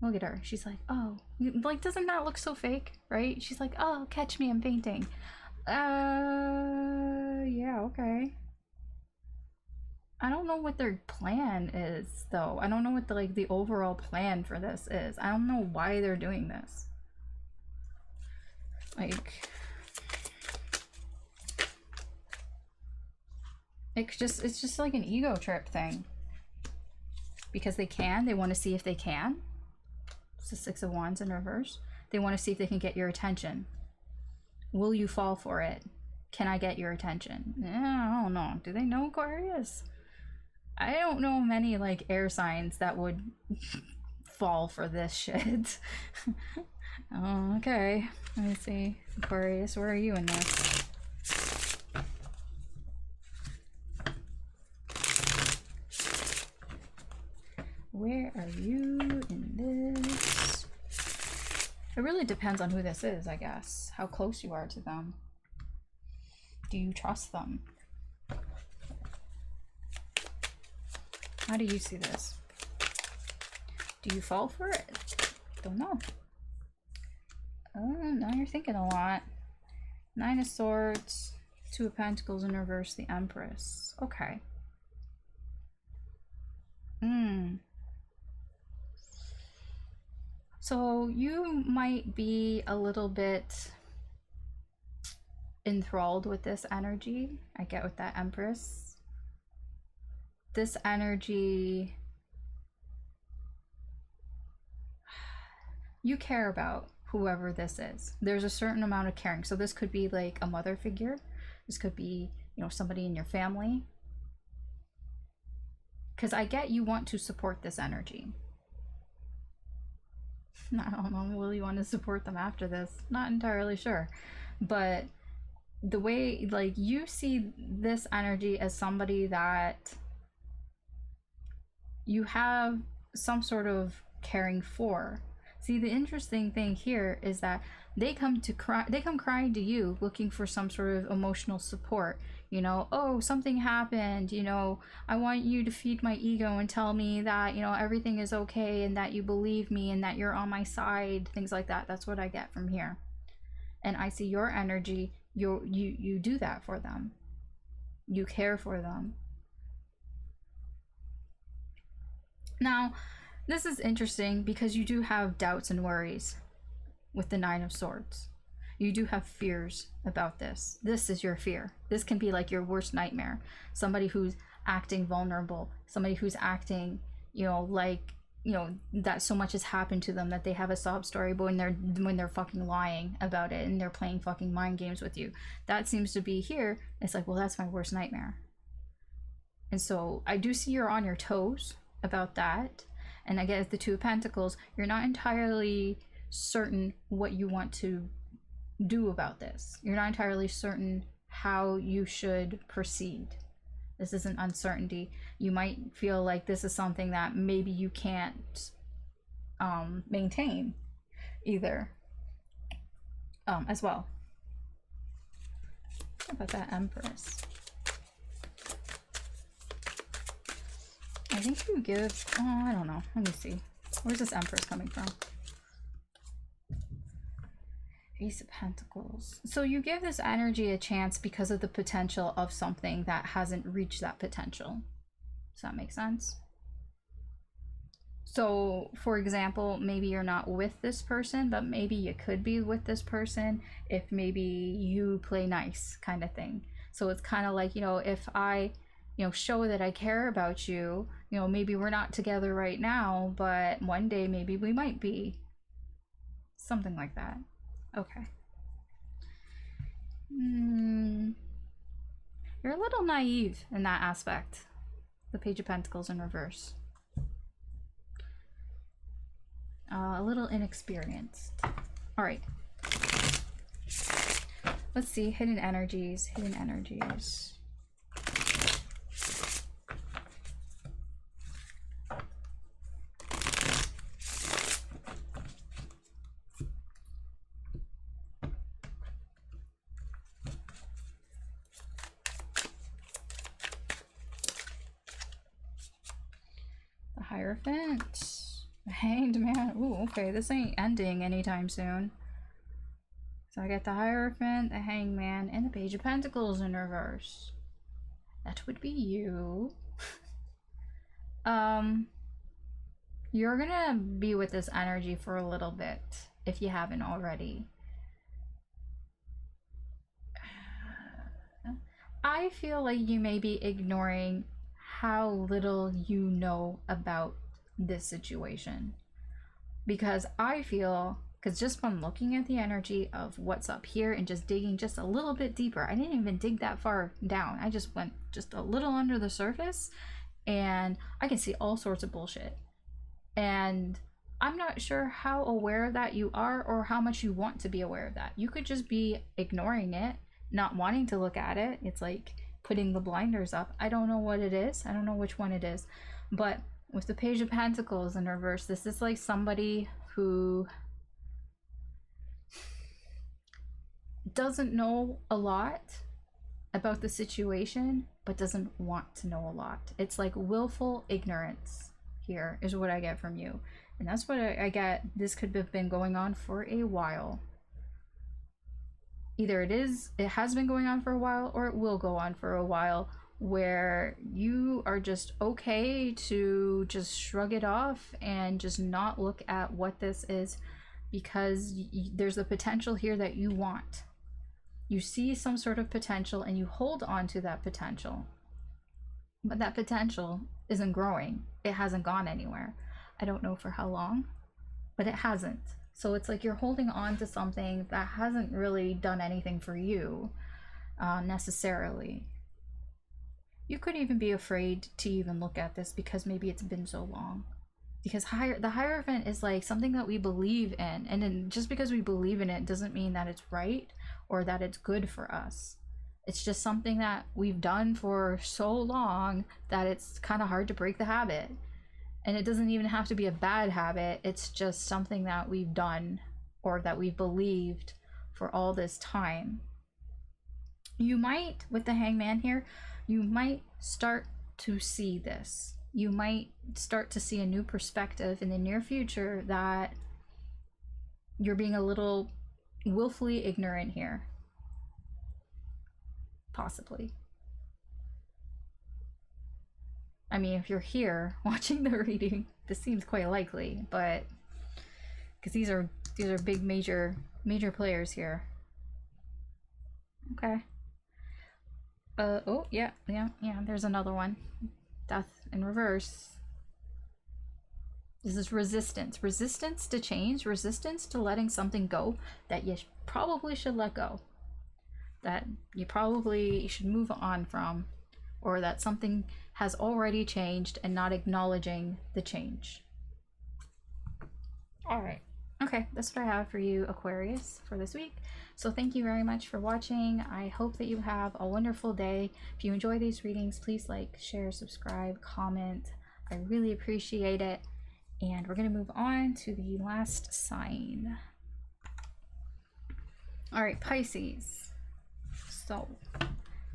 A: Look at her. She's like, oh, like, doesn't that look so fake, right? She's like, oh, catch me, I'm fainting. Yeah, okay. I don't know what their plan is, though. I don't know what the overall plan for this is. I don't know why they're doing this. Like, it's just like an ego trip thing. Because they want to see if they can. It's the 6 of Wands in reverse. They want to see if they can get your attention. Will you fall for it? Can I get your attention? I don't know. Do they know Aquarius? I don't know many, like, air signs that would fall for this shit. Oh, okay. Let me see. Aquarius, where are you in this? Where are you in this? It really depends on who this is, I guess. How close you are to them. Do you trust them? How do you see this? Do you fall for it? Don't know. Oh, now you're thinking a lot. 9 of Swords, 2 of Pentacles in reverse, the Empress. Okay. So you might be a little bit enthralled with this energy. I get with that Empress. This energy you care about whoever this is. There's a certain amount of caring. So this could be like a mother figure. This could be, you know, somebody in your family. Because I get you want to support this energy. I don't know, will you want to support them after this? Not entirely sure. But the way, like, you see this energy as somebody that you have some sort of caring for. See, the interesting thing here is that they come crying to you looking for some sort of emotional support. You know, oh, something happened, you know, I want you to feed my ego and tell me that, you know, everything is okay and that you believe me and that you're on my side, things like that. That's what I get from here. And I see your energy, you do that for them. You care for them. Now, this is interesting because you do have doubts and worries with the 9 of Swords. You do have fears about this. This is your fear. This can be like your worst nightmare. Somebody who's acting vulnerable. Somebody who's acting, you know, like, you know, that so much has happened to them that they have a sob story, but when they're fucking lying about it and they're playing fucking mind games with you. That seems to be here. It's like, well, that's my worst nightmare. And so I do see you're on your toes about that. And I get the 2 of Pentacles. You're not entirely certain what you want to do about this. You're not entirely certain how you should proceed. This is an uncertainty. You might feel like this is something that maybe you can't maintain either as well. How about that Empress? I think you give, oh, I don't know. Let me see. Where's this Empress coming from? Ace of Pentacles. So you give this energy a chance because of the potential of something that hasn't reached that potential. Does that make sense? So, for example, maybe you're not with this person, but maybe you could be with this person if maybe you play nice kind of thing. So it's kind of like, you know, if I, you know, show that I care about you, you know, maybe we're not together right now, but one day maybe we might be. Something like that. Okay. You're a little naive in that aspect. The Page of Pentacles in reverse. A little inexperienced. All right. Let's see. Hidden energies. Hidden energies. Hierophant, the Hanged Man. Ooh, okay, this ain't ending anytime soon. So I got the Hierophant, the Hanged Man, and the Page of Pentacles in reverse. That would be you. You're gonna be with this energy for a little bit, if you haven't already. I feel like you may be ignoring how little you know about this situation, because I feel, because just from looking at the energy of what's up here and just digging just a little bit deeper, I didn't even dig that far down, I just went just a little under the surface and I can see all sorts of bullshit. And I'm not sure how aware of that you are or how much you want to be aware of that. You could just be ignoring it, not wanting to look at it. It's like putting the blinders up. I don't know what it is. I don't know which one it is. But with the Page of Pentacles in reverse, this is like somebody who doesn't know a lot about the situation, but doesn't want to know a lot. It's like willful ignorance here is what I get from you. And that's what I get. This could have been going on for a while. Either it has been going on for a while, or it will go on for a while, where you are just okay to just shrug it off and just not look at what this is, because there's a potential here that you want. You see some sort of potential and you hold on to that potential. But that potential isn't growing. It hasn't gone anywhere. I don't know for how long, but it hasn't. So it's like you're holding on to something that hasn't really done anything for you necessarily. You could even be afraid to even look at this because maybe it's been so long. Because the Hierophant is like something that we believe in, and then just because we believe in it doesn't mean that it's right or that it's good for us. It's just something that we've done for so long that it's kind of hard to break the habit. And it doesn't even have to be a bad habit. It's just something that we've done or that we've believed for all this time. You might, with the Hangman here, you might start to see this. You might start to see a new perspective in the near future that you're being a little willfully ignorant here. Possibly. I mean, if you're here watching the reading, this seems quite likely, but because these are big major players here. Okay. Oh yeah, there's another one. Death in reverse. This is resistance. Resistance to change, resistance to letting something go that you probably should let go. That you probably should move on from, or that something has already changed and not acknowledging the change. All right. Okay, that's what I have for you, Aquarius, for this week. So thank you very much for watching. I hope that you have a wonderful day. If you enjoy these readings, please like, share, subscribe, comment. I really appreciate it. And we're going to move on to the last sign. All right, Pisces. So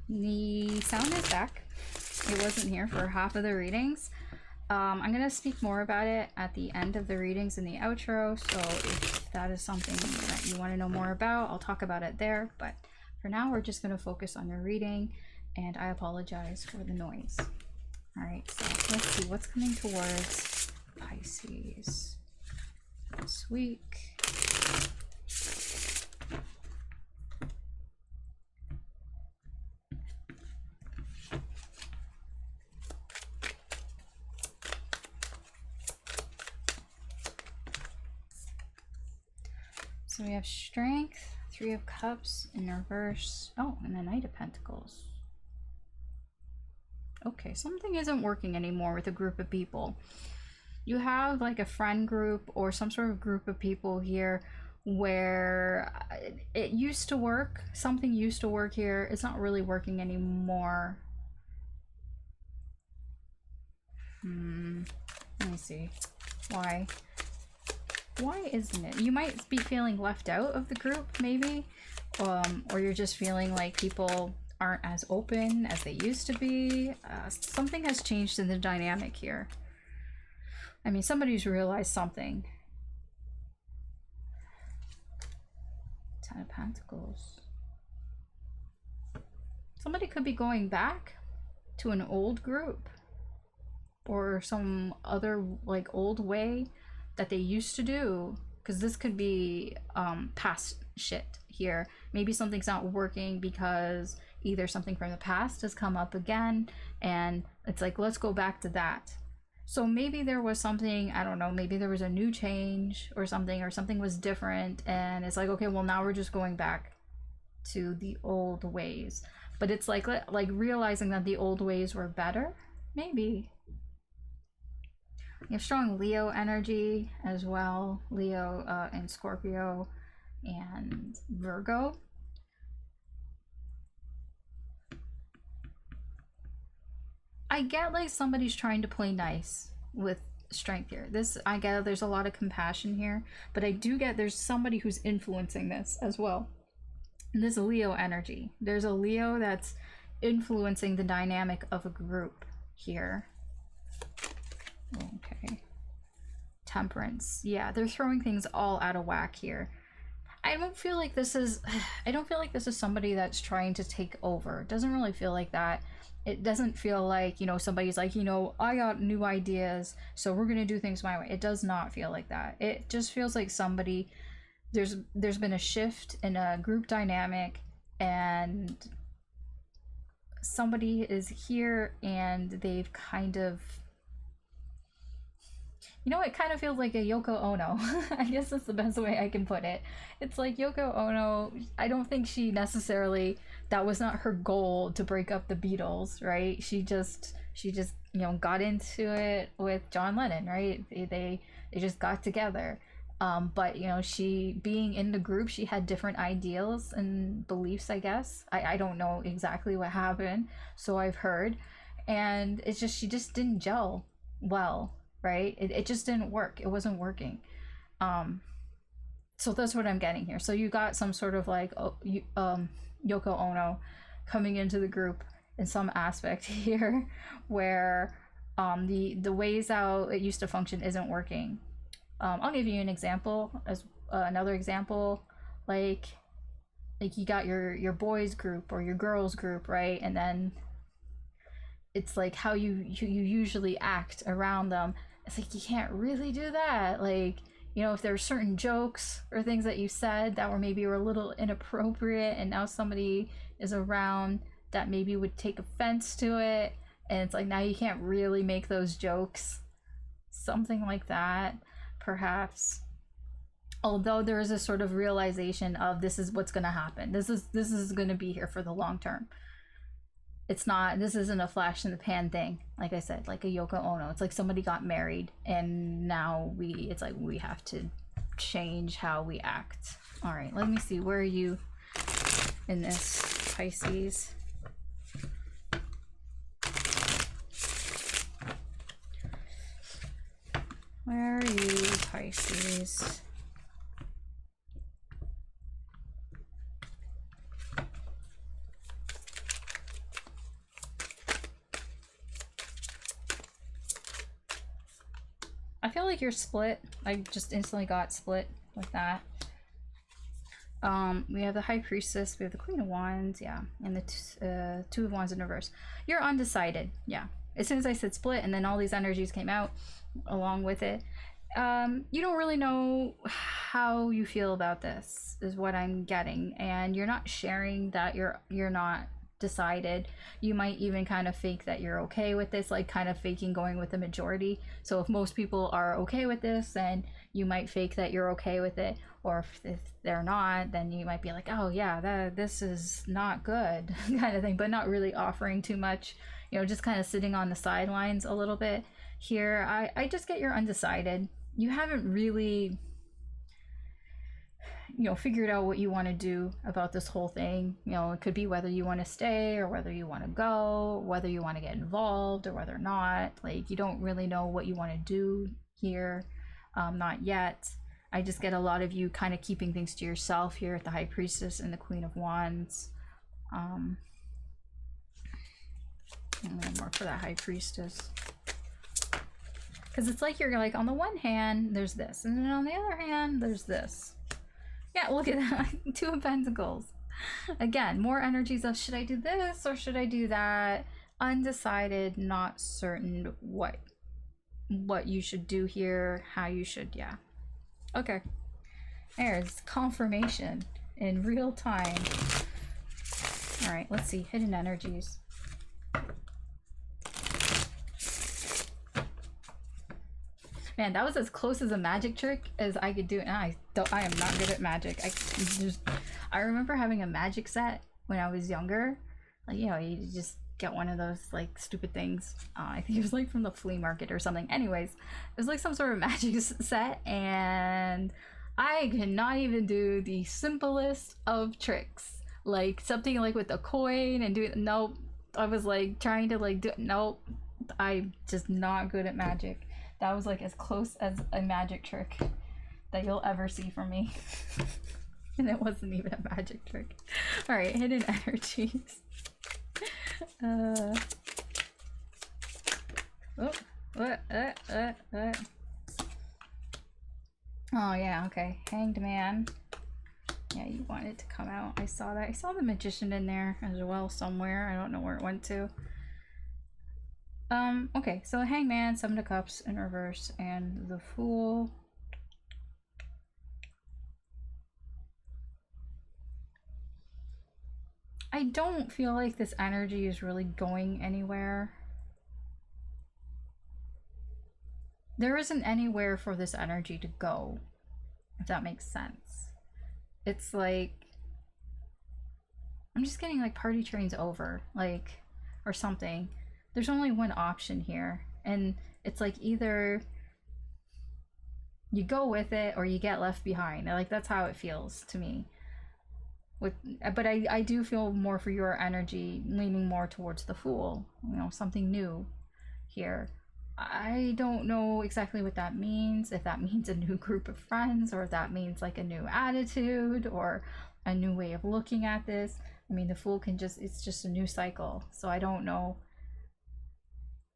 A: the sound is back. It wasn't here for half of the readings. I'm going to speak more about it at the end of the readings in the outro, so if that is something that you want to know more about, I'll talk about it there. But for now, we're just going to focus on the reading, and I apologize for the noise. All right, so let's see what's coming towards Pisces this week. So we have Strength, Three of Cups in reverse. Oh, and the Knight of Pentacles. Okay, something isn't working anymore with a group of people. You have like a friend group or some sort of group of people here where it used to work. Something used to work here. It's not really working anymore. Let me see. Why isn't it? You might be feeling left out of the group, maybe, or you're just feeling like people aren't as open as they used to be. Something has changed in the dynamic here. I mean, somebody's realized something. Ten of Pentacles. Somebody could be going back to an old group or some other like old way that they used to do, because this could be past shit here. Maybe something's not working because either something from the past has come up again and it's like, let's go back to that. So maybe there was something, I don't know, maybe there was a new change or something was different, and it's like, okay, well now we're just going back to the old ways. But it's like realizing that the old ways were better, maybe. You have strong Leo energy as well. Leo and Scorpio and Virgo. I get like somebody's trying to play nice with strength here. This, I get there's a lot of compassion here, but I do get there's somebody who's influencing this as well. And this Leo energy. There's a Leo that's influencing the dynamic of a group here. Okay. Temperance. Yeah, they're throwing things all out of whack here. I don't feel like this is somebody that's trying to take over. It doesn't really feel like that. It doesn't feel like, you know, somebody's like, you know, I got new ideas, so we're gonna do things my way. It does not feel like that. It just feels like somebody, there's been a shift in a group dynamic, and somebody is here and they've kind of, you know, it kind of feels like a Yoko Ono. I guess that's the best way I can put it. It's like Yoko Ono, I don't think she necessarily, that was not her goal to break up the Beatles, right? She just, you know, got into it with John Lennon, right? They just got together. But, you know, she, being in the group, she had different ideals and beliefs, I guess. I don't know exactly what happened, so I've heard. And it's just, she just didn't gel well. Right? It just didn't work. It wasn't working. So that's what I'm getting here. So you got some sort of like Yoko Ono coming into the group in some aspect here, where the ways how it used to function isn't working. I'll give you an example as another example. Like you got your boys group or your girls group, right? And then it's like how you usually act around them. It's like, you can't really do that. Like, you know, if there were certain jokes or things that you said that were maybe were a little inappropriate, and now somebody is around that maybe would take offense to it, and it's like, now you can't really make those jokes. Something like that, perhaps. Although there is a sort of realization of, this is what's going to happen. This is going to be here for the long term. It's not, this isn't a flash in the pan thing. Like I said, like a Yoko Ono. It's like somebody got married and now it's like we have to change how we act. All right, let me see. Where are you in this, Pisces? Where are you, Pisces? I feel like you're split. I just instantly got split with that. We have the High Priestess, we have the Queen of Wands, yeah, and the Two of Wands in reverse. You're undecided, yeah. As soon as I said split, and then all these energies came out along with it. You don't really know how you feel about this, is what I'm getting, and you're not sharing that you're not decided. You might even kind of fake that you're okay with this, like kind of faking going with the majority. So if most people are okay with this, then you might fake that you're okay with it, or if they're not, then you might be like, oh yeah, this is not good kind of thing, but not really offering too much, you know, just kind of sitting on the sidelines a little bit here. I just get you're undecided. You haven't really, you know, figured out what you want to do about this whole thing. You know, it could be whether you want to stay or whether you want to go, whether you want to get involved or whether not. Like, you don't really know what you want to do here. Not yet. I just get a lot of you kind of keeping things to yourself here at the High Priestess and the Queen of Wands. A little more for that High Priestess. Because it's like you're like, on the one hand, there's this, and then on the other hand, there's this. Yeah, look at that. Two of Pentacles. Again, more energies of, should I do this or should I do that? Undecided, not certain what you should do here, how you should, yeah. Okay. There's confirmation in real time. All right, let's see. Hidden energies. Man, that was as close as a magic trick as I could do, and I am not good at magic. I remember having a magic set when I was younger. Like, you know, you just get one of those like stupid things. I think it was like from the flea market or something. Anyways, it was like some sort of magic set, and I cannot even do the simplest of tricks, like something like with a coin and do it. Nope. I was like trying to like do it. Nope. I'm just not good at magic. That was like as close as a magic trick that you'll ever see from me. And it wasn't even a magic trick. All right, hidden energies. Oh yeah, okay. Hanged Man. Yeah, you wanted to come out. I saw that. I saw the Magician in there as well somewhere. I don't know where it went to. Okay, so Hanged Man, Seven of Cups in reverse, and the Fool. I don't feel like this energy is really going anywhere. There isn't anywhere for this energy to go, if that makes sense. It's like, I'm just getting like party trains over, like, or something. There's only one option here, and it's like either you go with it or you get left behind. Like, that's how it feels to me. But I do feel more for your energy, leaning more towards the Fool, you know, something new here. I don't know exactly what that means, if that means a new group of friends, or if that means like a new attitude or a new way of looking at this. I mean, the Fool can just, it's just a new cycle, so I don't know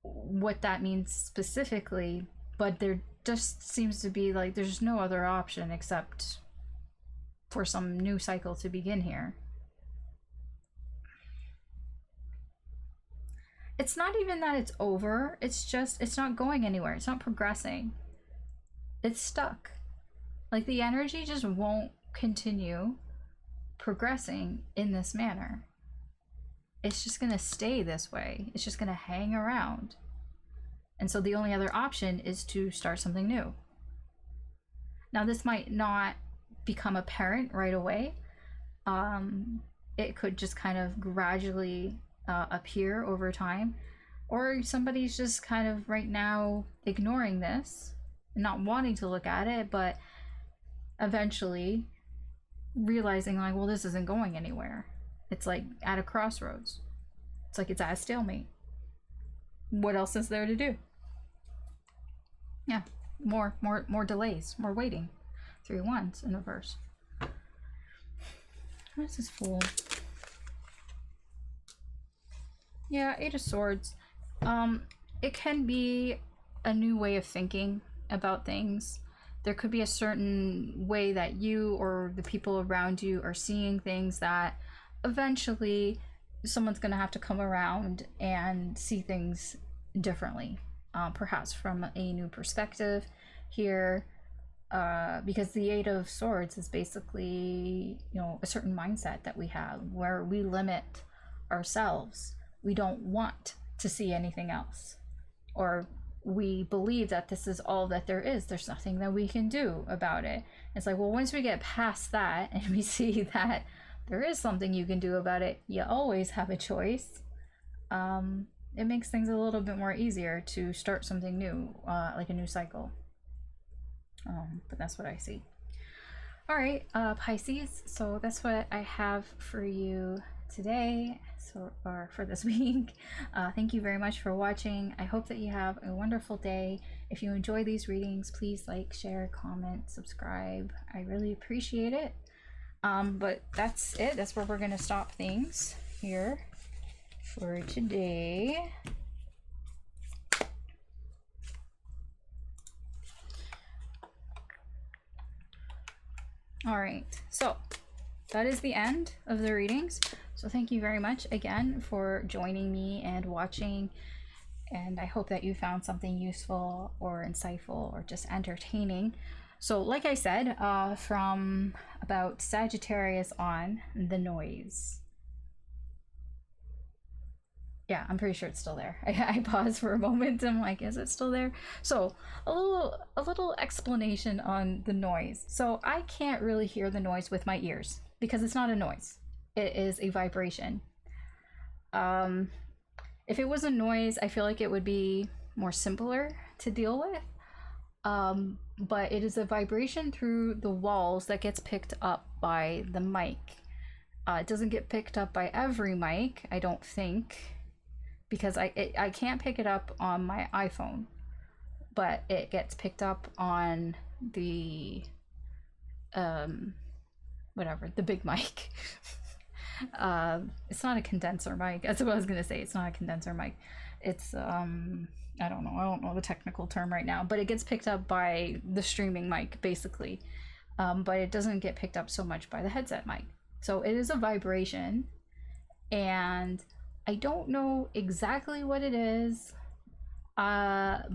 A: what that means specifically, but there just seems to be like there's no other option except for some new cycle to begin here. It's not even that it's over, it's just, it's not going anywhere, it's not progressing. It's stuck. Like, the energy just won't continue progressing in this manner. It's just gonna stay this way. It's just gonna hang around. And so the only other option is to start something new. Now, this might not become apparent right away. It could just kind of gradually appear over time, or somebody's just kind of right now ignoring this and not wanting to look at it, but eventually realizing like, well, this isn't going anywhere. It's like at a crossroads. It's like it's at a stalemate. What else is there to do? Yeah, more delays, more waiting. 3 wands in reverse. What is this Fool? Yeah, 8 of Swords. It can be a new way of thinking about things. There could be a certain way that you or the people around you are seeing things that eventually someone's going to have to come around and see things differently, perhaps from a new perspective here, because the 8 of Swords is basically, you know, a certain mindset that we have where we limit ourselves. We don't want to see anything else, or we believe that this is all that there is. There's nothing that we can do about it. It's like, well, once we get past that and we see that there is something you can do about it, you always have a choice. It makes things a little bit more easier to start something new, like a new cycle. But that's what I see. All right, Pisces, so that's what I have for you today, or for this week. Thank you very much for watching. I hope that you have a wonderful day. If you enjoy these readings, please like, share, comment, subscribe. I really appreciate it. But that's it. That's where we're gonna stop things here for today. All right, so that is the end of the readings. So thank you very much again for joining me and watching, and I hope that you found something useful or insightful or just entertaining. So like I said, from about Sagittarius on, the noise. Yeah, I'm pretty sure it's still there. I paused for a moment. I'm like, is it still there? So a little explanation on the noise. So I can't really hear the noise with my ears because it's not a noise. It is a vibration. If it was a noise, I feel like it would be more simpler to deal with. But it is a vibration through the walls that gets picked up by the mic. It doesn't get picked up by every mic, I don't think, because I can't pick it up on my iPhone, but it gets picked up on the whatever, the big mic. It's not a condenser mic. That's what I was gonna say. It's not a condenser mic. It's I don't know the technical term right now, but it gets picked up by the streaming mic basically. But it doesn't get picked up so much by the headset mic. So it is a vibration, and I don't know exactly what it is. But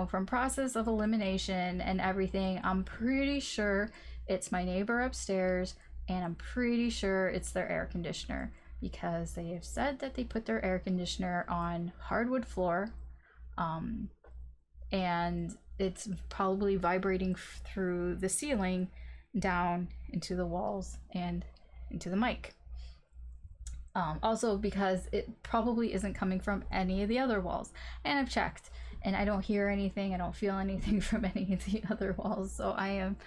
A: from process of elimination and everything, I'm pretty sure it's my neighbor upstairs, and I'm pretty sure it's their air conditioner, because they have said that they put their air conditioner on hardwood floor, and it's probably vibrating through the ceiling down into the walls and into the mic. Also because it probably isn't coming from any of the other walls, and I've checked and I don't hear anything, I don't feel anything from any of the other walls, so I am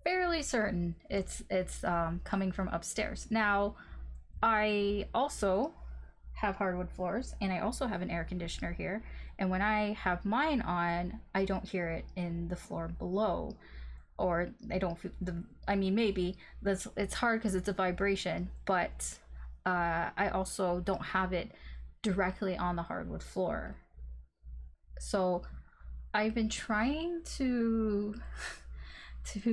A: fairly certain it's coming from upstairs. Now, I also have hardwood floors, and I also have an air conditioner here, and when I have mine on, I don't hear it in the floor below, or I don't feel maybe it's hard because it's a vibration, but I also don't have it directly on the hardwood floor. So I've been trying to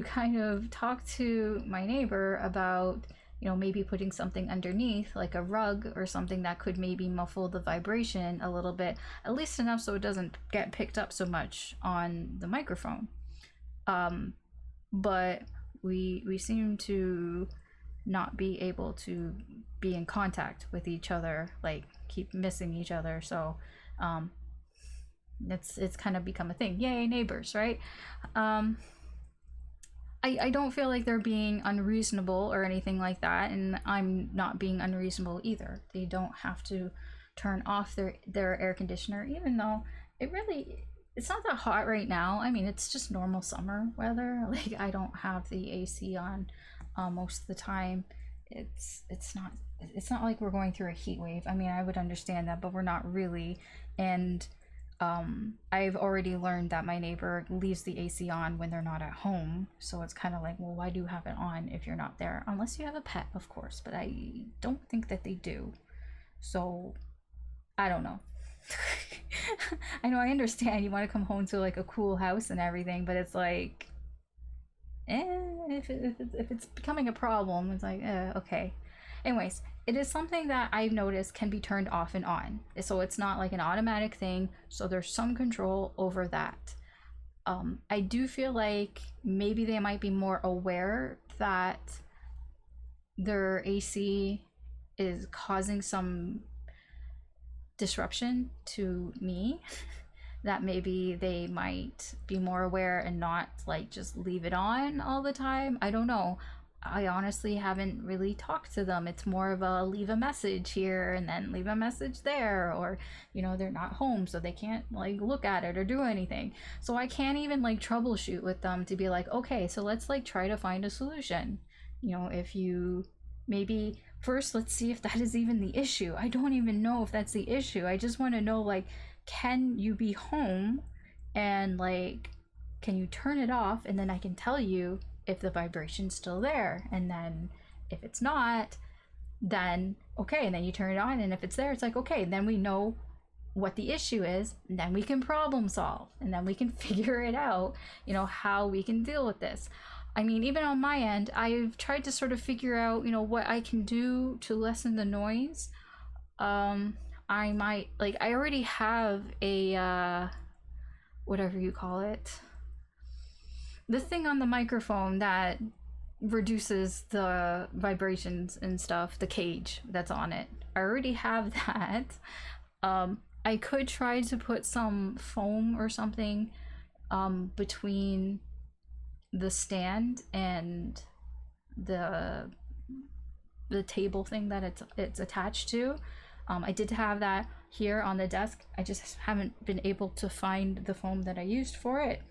A: kind of talk to my neighbor about, maybe putting something underneath, like a rug or something that could maybe muffle the vibration a little bit, at least enough so it doesn't get picked up so much on the microphone. But we seem to not be able to be in contact with each other, like keep missing each other. So it's kind of become a thing. Yay, neighbors, right? I don't feel like they're being unreasonable or anything like that, and I'm not being unreasonable either. They don't have to turn off their air conditioner, even though it's not that hot right now. I mean, it's just normal summer weather. Like, I don't have the AC on most of the time. It's not like we're going through a heat wave. I mean, I would understand that, but we're not really. And I've already learned that my neighbor leaves the AC on when they're not at home, so it's kind of like, well, why do you have it on if you're not there? Unless you have a pet, of course, but I don't think that they do. So I don't know. I know, I understand you want to come home to like a cool house and everything, but it's like, if it's becoming a problem, it's like, okay. Anyways, it is something that I've noticed can be turned off and on, so it's not like an automatic thing, so there's some control over that. I do feel like maybe they might be more aware that their AC is causing some disruption to me, that maybe they might be more aware and not like just leave it on all the time. I don't know. I honestly haven't really talked to them. It's more of a leave a message here and then leave a message there, or they're not home so they can't like look at it or do anything. So I can't even like troubleshoot with them to be like, okay, so let's like try to find a solution. If you maybe first, let's see if that is even the issue. I don't even know if that's the issue. I just want to know, like, can you be home and like, can you turn it off, and then I can tell you if the vibration's still there. And then if it's not, then okay, and then you turn it on, and if it's there, it's like, okay, then we know what the issue is, and then we can problem solve, and then we can figure it out, how we can deal with this. I mean, even on my end, I've tried to sort of figure out, what I can do to lessen the noise. I might, like, I already have a whatever you call it, the thing on the microphone that reduces the vibrations and stuff, the cage that's on it. I already have that. I could try to put some foam or something between the stand and the table thing that it's attached to. I did have that here on the desk. I just haven't been able to find the foam that I used for it.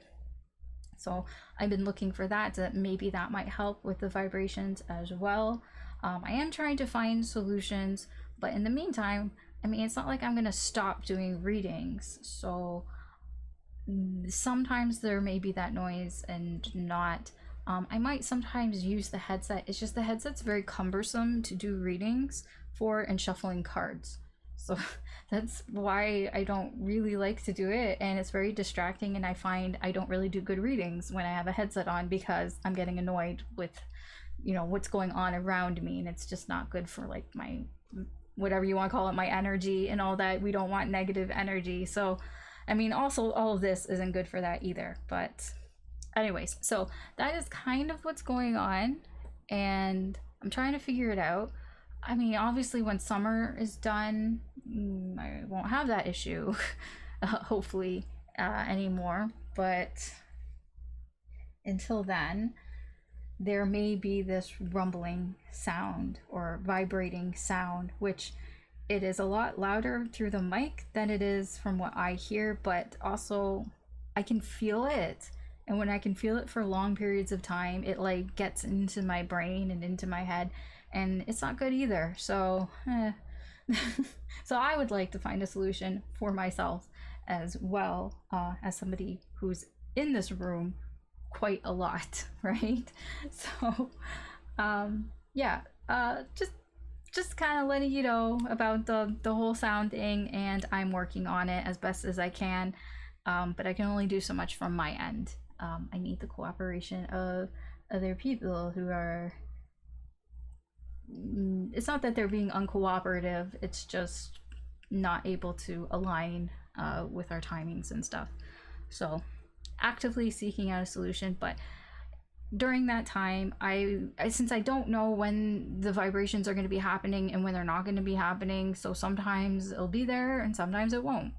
A: So I've been looking for that, maybe that might help with the vibrations as well. I am trying to find solutions, but in the meantime, I mean, it's not like I'm going to stop doing readings. So sometimes there may be that noise and not. I might sometimes use the headset. It's just the headset's very cumbersome to do readings for and shuffling cards. So that's why I don't really like to do it, and it's very distracting, and I find I don't really do good readings when I have a headset on because I'm getting annoyed with, you know, what's going on around me, and it's just not good for like my, whatever you want to call it, my energy and all that. We don't want negative energy. So I mean, also all of this isn't good for that either. But anyways, so that is kind of what's going on, and I'm trying to figure it out. I mean, obviously when summer is done, I won't have that issue, hopefully, anymore. But until then, there may be this rumbling sound or vibrating sound, which it is a lot louder through the mic than it is from what I hear, but also I can feel it. And when I can feel it for long periods of time, it like gets into my brain and into my head, and it's not good either. So so I would like to find a solution for myself as well, as somebody who's in this room quite a lot, right? So yeah, just kind of letting you know about the whole sound thing, and I'm working on it as best as I can, but I can only do so much from my end. I need the cooperation of other people who are, it's not that they're being uncooperative, it's just not able to align with our timings and stuff. So actively seeking out a solution, but during that time, I since I don't know when the vibrations are going to be happening and when they're not going to be happening, so sometimes it'll be there and sometimes it won't.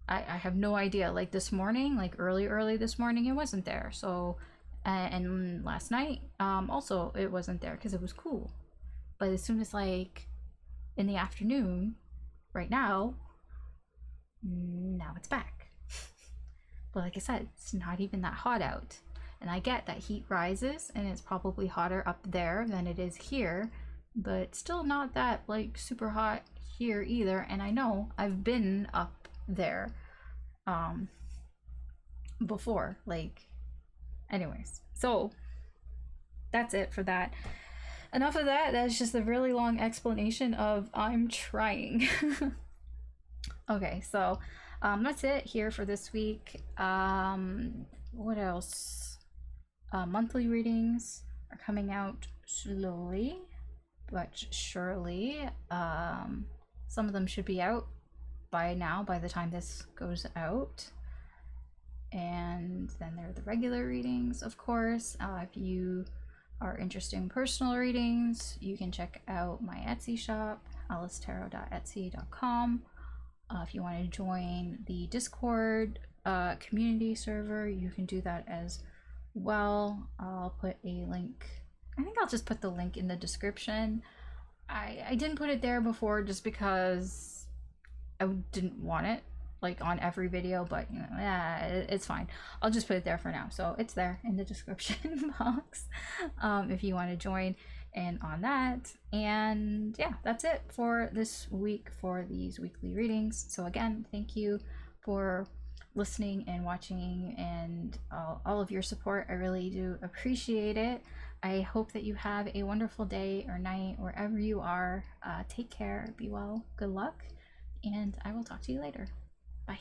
A: I have no idea. Like this morning, like early this morning, it wasn't there. So and last night also it wasn't there because it was cool. But as soon as like in the afternoon, right now it's back. But like I said, it's not even that hot out. And I get that heat rises and it's probably hotter up there than it is here, but still not that like super hot here either. And I know I've been up there before, like, anyways. So that's it for that. Enough of that. That's just a really long explanation of I'm trying. Okay, so that's it here for this week. What else? Monthly readings are coming out slowly but surely. Some of them should be out by now, by the time this goes out. And then there are the regular readings, of course. If you are interested in personal readings, you can check out my Etsy shop, alicetarot.etsy.com. If you want to join the Discord community server, you can do that as well. I'll put a link. I think I'll just put the link in the description. I didn't put it there before just because I didn't want it like on every video, but you know, yeah, it's fine. I'll just put it there for now. So it's there in the description box if you want to join in on that. And yeah, that's it for this week for these weekly readings. So again, thank you for listening and watching and all of your support. I really do appreciate it. I hope that you have a wonderful day or night wherever you are. Take care, be well, good luck, and I will talk to you later. Bye.